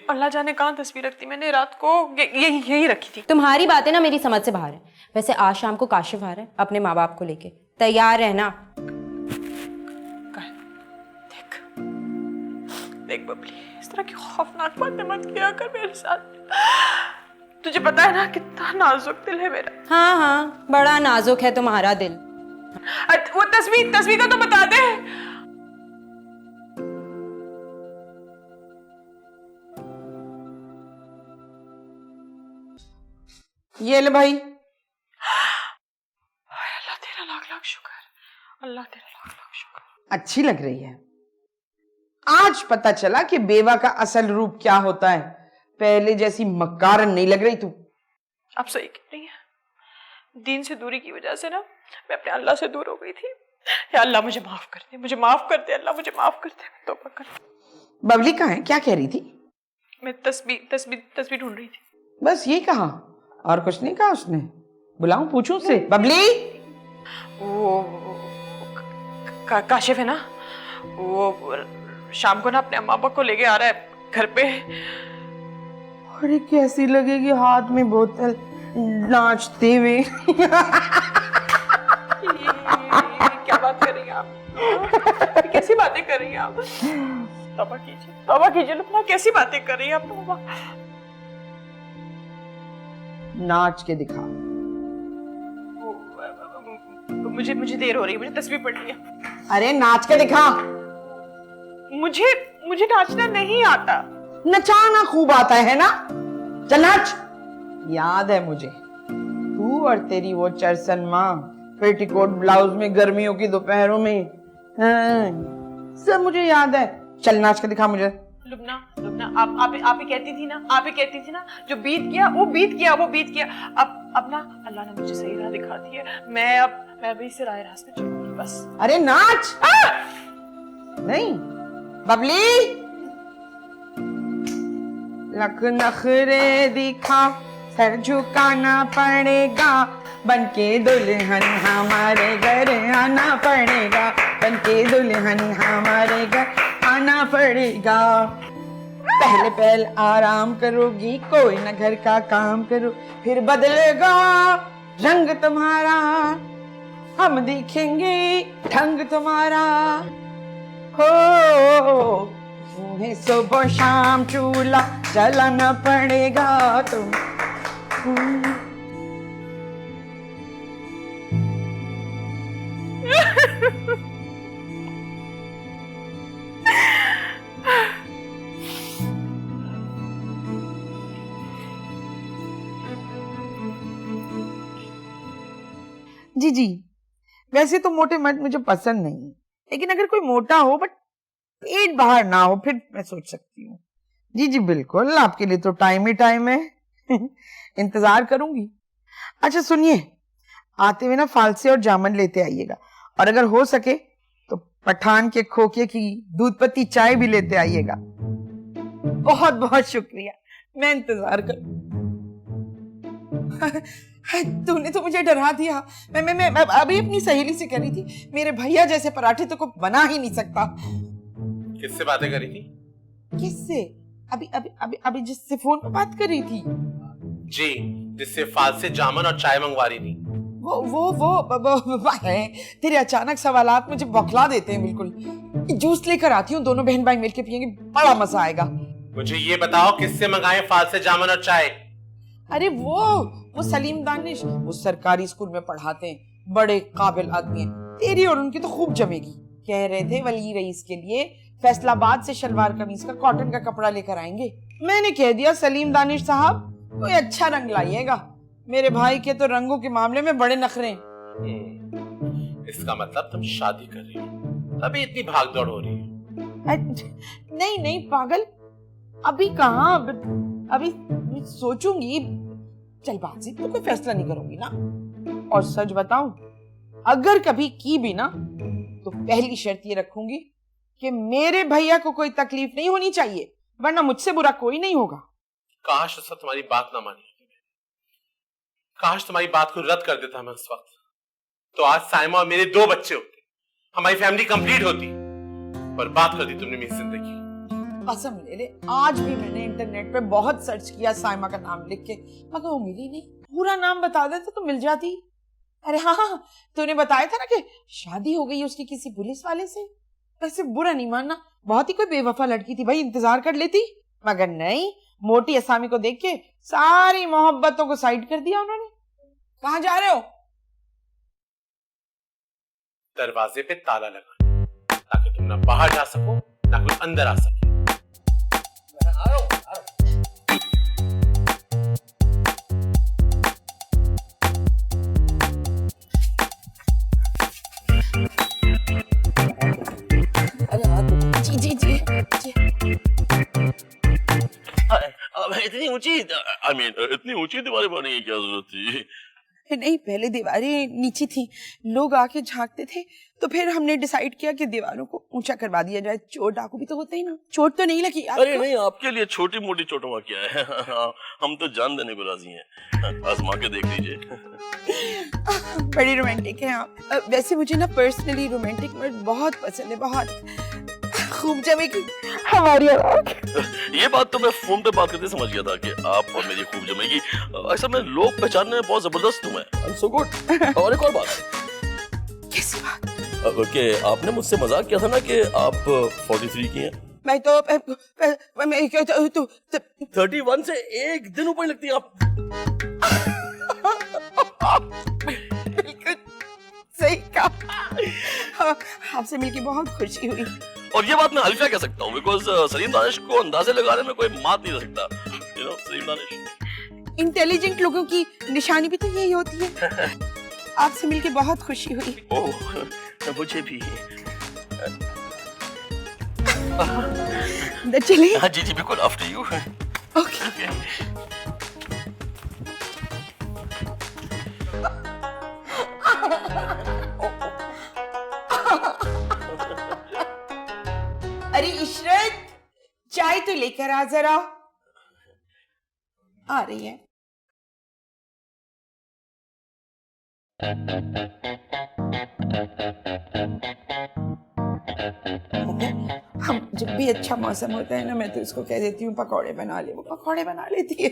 अल्लाह जाने कहाँ तस्वीर रखती मैंने, रात को यही रखी थी। तुम्हारी बातें ना मेरी समझ से बाहर है। वैसे आज शाम को काशिफ आ रहा है अपने माँ बाप को लेके, तैयार रहना। देख देख बबली, इस तरह की खौफनाक बातें मत किया कर मेरे साथ। तुझे पता है ना कितना नाजुक दिल है मेरा। हाँ हाँ, बड़ा नाजुक है तुम्हारा दिल। वो तस्वीर का तो बता दे। ये ले भाई। अल्लाह तेरा लाख लाख शुक्र, अल्लाह तेरा लाख लाख शुक्र। अच्छी लग रही है। आज पता चला कि बेवा का असल रूप क्या होता है। पहले जैसी मक्कारन नहीं लग रही तू। आप सही कह रही हैं, दीन से दूरी की वजह से ना मैं अपने अल्लाह से दूर हो गई थी। या अल्लाह मुझे माफ कर दे, मुझे माफ कर दे, अल्लाह मुझे माफ कर दे। तौबा कर। बबली कहाँ है? क्या कह रही थी? मैं तस्वीर ढूंढ रही थी। बस ये कहा और कुछ नहीं कहा उसने? बुलाऊं, पूछूं उससे? बबली, वो काशिफ है ना, वो शाम को ना अपने अम्मा पापा को लेके आ रहा है घर पे। अरे कैसी लगेगी हाथ में बोतल नाचते हुए। क्या बात कर रही हैं आप? कैसी बातें कर रही हैं आप? तौबा कीजिए ना, कैसी बातें कर रही हैं आप? तौबा। नाच के दिखा। मुझे देर हो रही है, मुझे तस्वीर पढ़नी है। अरे नाच के दिखा। मुझे नाचना नहीं आता। नचाना खूब आता है ना? चल नाच। याद है मुझे, तू और तेरी वो चरसन माँ पेटीकोट ब्लाउज में गर्मियों की दोपहरों में। हाँ, सब मुझे याद है। चल नाच के दिखा मुझे। लुबना आप ही कहती थी ना, जो बीत गया वो बीत गया। अब ना अल्लाह ने मुझे सही राह दिखा दी है। मैं अभी से रास्ते चलूंगी बस। अरे नाच। नहीं बबली, लख नखरे दिखा, सर झुकाना पड़ेगा, बनके दुल्हन हमारे घर आना पड़ेगा, बनके दुल्हन हमारे घर आना पड़ेगा। पहले आराम करोगी, कोई ना घर का काम करो, फिर बदलेगा रंग तुम्हारा, हम दिखेंगे ढंग तुम्हारा। हो तुम्हें सुबह शाम चूल्हा जलाना पड़ेगा तुम। जी वैसे तो मोटे मर्द मुझे पसंद नहीं, लेकिन अगर कोई मोटा हो बट पेट बाहर ना हो फिर मैं सोच सकती हूँ। जी बिल्कुल, आपके लिए तो टाइम ही टाइम है। इंतजार करूंगी। अच्छा सुनिए, आते हुए ना फालसे और जामुन लेते आइएगा, और अगर हो सके तो पठान के खोखे की दूध पत्ती चाय भी लेते आइएगा। बहुत बहुत शुक्रिया, मैं इंतजार कर। तूने तो मुझे डरा दिया। मैं अभी अपनी सहेली से करी थी, मेरे भैया जैसे पराठे तो को बना ही नहीं सकता। किससे बातें करी थी? किससे? अभी जिससे फोन पे बात कर रही थी। जी, जिससे फालसे जामुन और चाय मंगवा रही थी। वो है। तेरे अचानक सवालात मुझे बौखला देते हैं बिल्कुल। जूस लेकर आती हूँ, दोनों बहन भाई मिलके पियेंगे, बड़ा मजा आएगा। मुझे ये बताओ किससे मंगाए फालसे जामुन और चाय? अरे वो सलीम दानिश, वो सरकारी स्कूल में पढ़ाते हैं, बड़े काबिल आदमी हैं। तेरी और उनकी तो खूब जमेगी। कह रहे थे वली रईस के लिए फैसलाबाद से शलवार कमीज का कॉटन का कपड़ा लेकर आएंगे। मैंने कह दिया सलीम दानिश साहब कोई अच्छा रंग लाइएगा, मेरे भाई के तो रंगों के मामले में बड़े नखरे हैं। इसका मतलब तुम शादी कर रही हो, अभी इतनी भागदौड़ हो रही है। नहीं पागल, अभी कहाँ, अभी सोचूंगी, जल्दबाजी तो कोई फैसला नहीं करूंगी ना। और सच बताऊं, अगर कभी की भी ना तो पहली शर्त ये रखूंगी कि मेरे भैया को कोई तकलीफ नहीं होनी चाहिए, वरना मुझसे बुरा कोई नहीं होगा। काश उसने तुम्हारी बात ना मानी, काश तुम्हारी बात को रद्द कर देता मैं उस वक्त, तो आज साइमा और मेरे 2 बच्चे होते, हमारी फैमिली कंप्लीट होती। बर्बाद कर दी तुमने मेरी जिंदगी। कसम ले ले, आज भी मैंने इंटरनेट पे बहुत सर्च किया साइमा का नाम लिख के, मगर वो मिली नहीं। पूरा नाम बता देते तो मिल जाती। अरे हाँ, तूने बताया था ना कि शादी हो गई उसकी किसी पुलिस वाले से। वैसे बुरा नहीं मानना, बहुत ही कोई बेवफा लड़की थी भाई, इंतजार कर लेती, मगर नहीं, मोटी असामी को देख के सारी मोहब्बतों को साइड कर दिया उन्होंने। कहाँ जा रहे हो? दरवाजे पे ताला लगा ताकि तुम ना बाहर जा सको ना कोई अंदर आ सके। इतनी ऊंची इतनी ऊंची दीवारें बनाने की क्या जरूरत थी? नहीं, पहले दीवारें नीची थी, लोग आके झांकते थे, तो फिर हमने डिसाइड किया कि दीवारों को ऊंचा करवा दिया जाए। चोट डाकू भी तो होते ही ना। चोट तो नहीं लगी आपको? अरे नहीं, आपके लिए छोटी मोटी चोटों क्या है। हम तो जान देने को राजी हैं, आजमा के देख लीजिए। बड़ी रोमांटिक है आप। वैसे मुझे ना पर्सनली रोमांटिक वर्ड बहुत पसंद है, बहुत खूब जमेगी हमारी आवाज। ये बात तो मैं फोन पे बात करते समझ गया था कि आप और मेरी खूब जमेगी। ऐसा मैं लोग पहचानने में बहुत जबरदस्त हूँ मैं। I'm so good। और एक और बात। कैसी बात? कि आपने मुझसे मजाक किया था ना कि आप 43 की हैं। मैं तो 31 से एक दिन ऊपर लगती हैं आप। बिल्कुल सही कहा। आपसे मिलकर बहुत खुशी हुई। और ये बात मैं हल्का कह सकता हूँ, बिकॉज सलीम दानिश को अंदाजे लगाने में कोई मात नहीं रह सकता। You know, Salim Danish. Intelligent लोगों की निशानी भी तो यही होती है। आपसे मिलकर बहुत खुशी हुई। ओह, मुझे भी। चलिए। हाँ जी बिल्कुल, आफ्टर यू। ओके। अरे इशरत, चाय तो लेकर आ जरा। आ रही है। हम जब भी अच्छा मौसम होता है ना, मैं तो उसको कह देती हूँ पकौड़े बना ले, वो पकौड़े बना लेती है।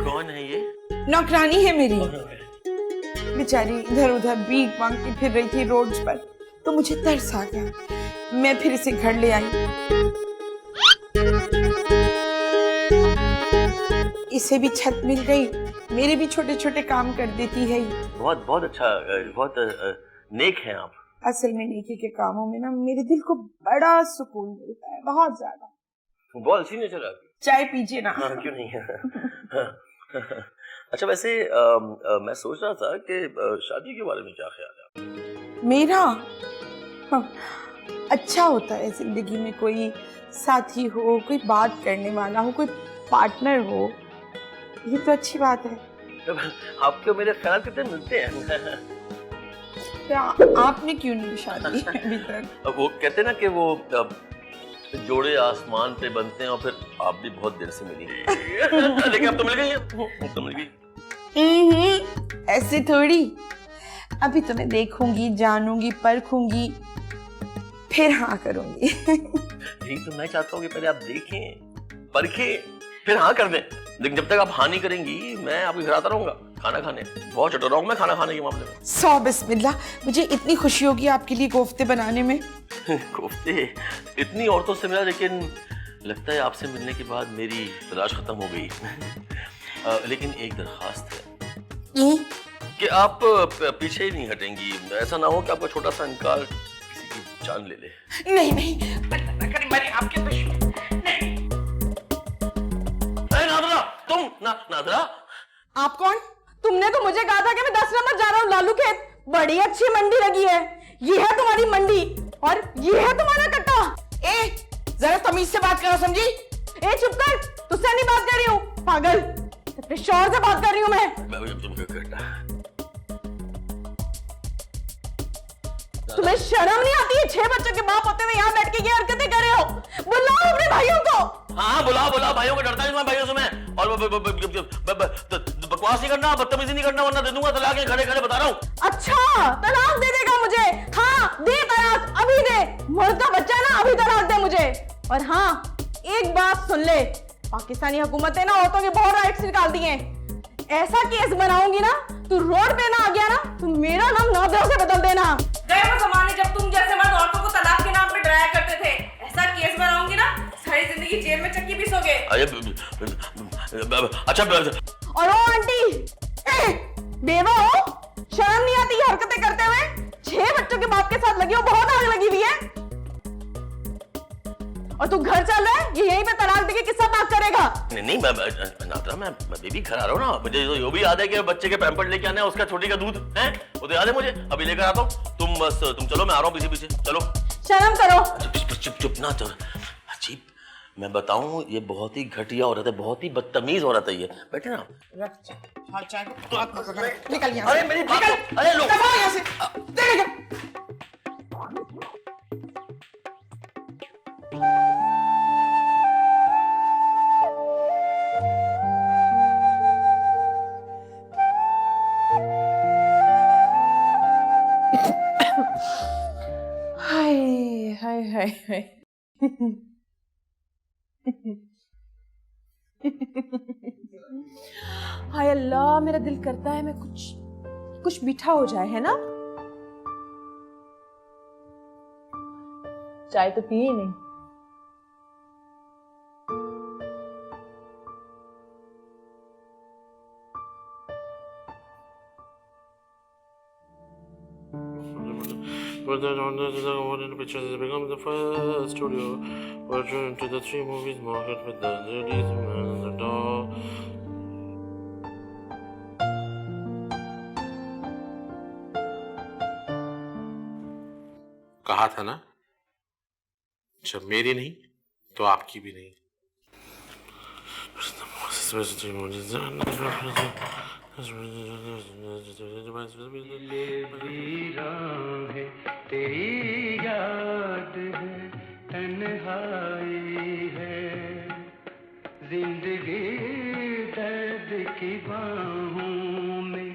कौन है ये? नौकरानी है मेरी। बेचारी इधर उधर भीख मांग के फिर रही थी रोड्स पर, तो मुझे तरस आ गया, मैं फिर इसे घर ले आई। इसे भी छत मिल गई, मेरे भी छोटे छोटे काम कर देती है। बहुत बहुत अच्छा, बहुत नेक हैं आप। असल में नेकी के कामों में ना मेरे दिल को बड़ा सुकून मिलता है, बहुत ज्यादा। बहुत अच्छी नेचर है आपकी। चाय पीजिए ना। हाँ, क्यों नहीं। अच्छा, वैसे मैं सोच रहा था कि शादी के बारे में क्या ख्याल है? मेरा अच्छा होता है जिंदगी में कोई साथी हो, कोई बात करने वाला हो, कोई पार्टनर हो, ये तो अच्छी बात है। आपके मेरे ख्याल कितने मिलते हैं। आपने क्यों नहीं शादी अभी तक? वो कहते ना कि वो जोड़े आसमान पे बनते हैं, और फिर आप भी बहुत देर से मिली। लेकिन अब तो मिल गई है। अब तो मिल गई। ऐसे थोड़ी, अभी तो मैं देखूंगी, जानूंगी, परखूंगी, फिर हाँ करूंगी। यही तो मैं चाहता हूँ कि पहले आप देखें, परखें, फिर हाँ कर दें। लेकिन जब तक आप हानि करेंगी मैं आपके घर आता रहूंगा खाना खाने। बहुत चटोरा हूं मैं खाना खाने के मामले में। सौ बिस्मिल्लाह, मुझे इतनी खुशी होगी आपके लिए कोफ्ते बनाने में। कोफ्ते, इतनी औरतों से मिला लेकिन लगता है आपसे मिलने के बाद मेरी तलाश खत्म हो गई। लेकिन एक दरखास्त है कि आप पीछे ही नहीं हटेंगी। ऐसा ना हो कि आपका छोटा सा इंकार किसी की जान ले ले। नहीं नहीं, मैंने आपके दुश्मन नहीं। नादरा, तुम नादरा, आप कौन? तुमने तो मुझे कहा था कि मैं 10 नंबर जा रहा हूँ लालू खेत। बड़ी अच्छी मंडी लगी है, ये है तुम्हारी मंडी और ये है तुम्हारा कट्टा। ए, जरा तमीज से बात करो, समझी? ए चुप कर, तुझसे नहीं बात कर रही हूँ पागल, अपने शौहर से बात कर रही हूँ मैं। तुम्हें शर्म नहीं आती है? 6 बच्चों के बाप होते हुए यहाँ बैठ के ये हरकतें कर रहे हो? बुलाओ अपने भाइयों को। हाँ बुलाओ भाइयों को, डरता नहीं भाइयों से मैं। और बकवास नहीं करना, बदतमीजी नहीं करना, वरना दे दूंगा तलाक। खड़े खड़े बता रहा हूँ। अच्छा, तलाक दे देगा मुझे? हाँ दे तलाक, अभी दे। मर्द का बच्चा ना, अभी तलाक दे मुझे। और हाँ एक बात सुन ले, पाकिस्तानी हुकूमत ने ना औरतों के बहुत राइट्स निकाल दिए हैं। ऐसा केस बनाऊंगी ना, तू रोड पे ना आ गया ना, तू मेरा नाम नादरा से बदल देना। गए वो जमाने जब तुम जैसे मर्द औरतों को तलाक के नाम पे डराया करते थे। ऐसा केस बनाऊंगी ना, सारी जिंदगी जेल में चक्की पीसोगे। अच्छा। और ओ आंटी, बेवा हो, शर्म नहीं आती ये हरकतें करते हुए? 6 बच्चों के बाप के साथ लगी हो, बहुत आग लगी हुई है। और तू घर चल रहा है, ये यहीं पे तलाक देके किससे बात करेगा? नहीं नादरा, मैं बेबी घर आ रहा हूँ ना। मुझे ये भी याद है कि बच्चे के पैम्पर्स लेके आने हैं, उसका छोटी का दूध है, वो तो याद है मुझे। अभी लेकर आता हूँ, तुम चलो, मैं आ रहा हूँ पीछे चलो। शर्म करो। चुप ना चल। अजीब, मैं बताऊं ये बहुत ही घटिया औरत है, बहुत ही बदतमीज औरत है ये। बैठे ना। निकल यहाँ से। अरे मेरी बात, अरे लो यहाँ से। हाय हाय अल्लाह, मेरा दिल करता है मैं कुछ मीठा हो जाए, है ना? चाय तो पिए नहीं। But then on the one in the pictures has become the first studio version to the 3 movies market with the ladies and the dog. कहा था ना, जब मेरी नहीं तो आपकी भी नहीं। तेरी याद है, तन्हाई है, जिंदगी दर्द की बाहों में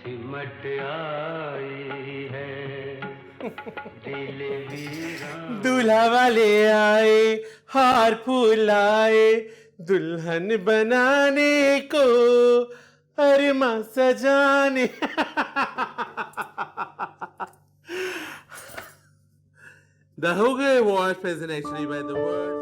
सिमट आई है। दिल वीरान दूल्हा वाले आए, हार फूल आए, दुल्हन बनाने को, अरमा सजाने। The Hugo Award present actually by the word.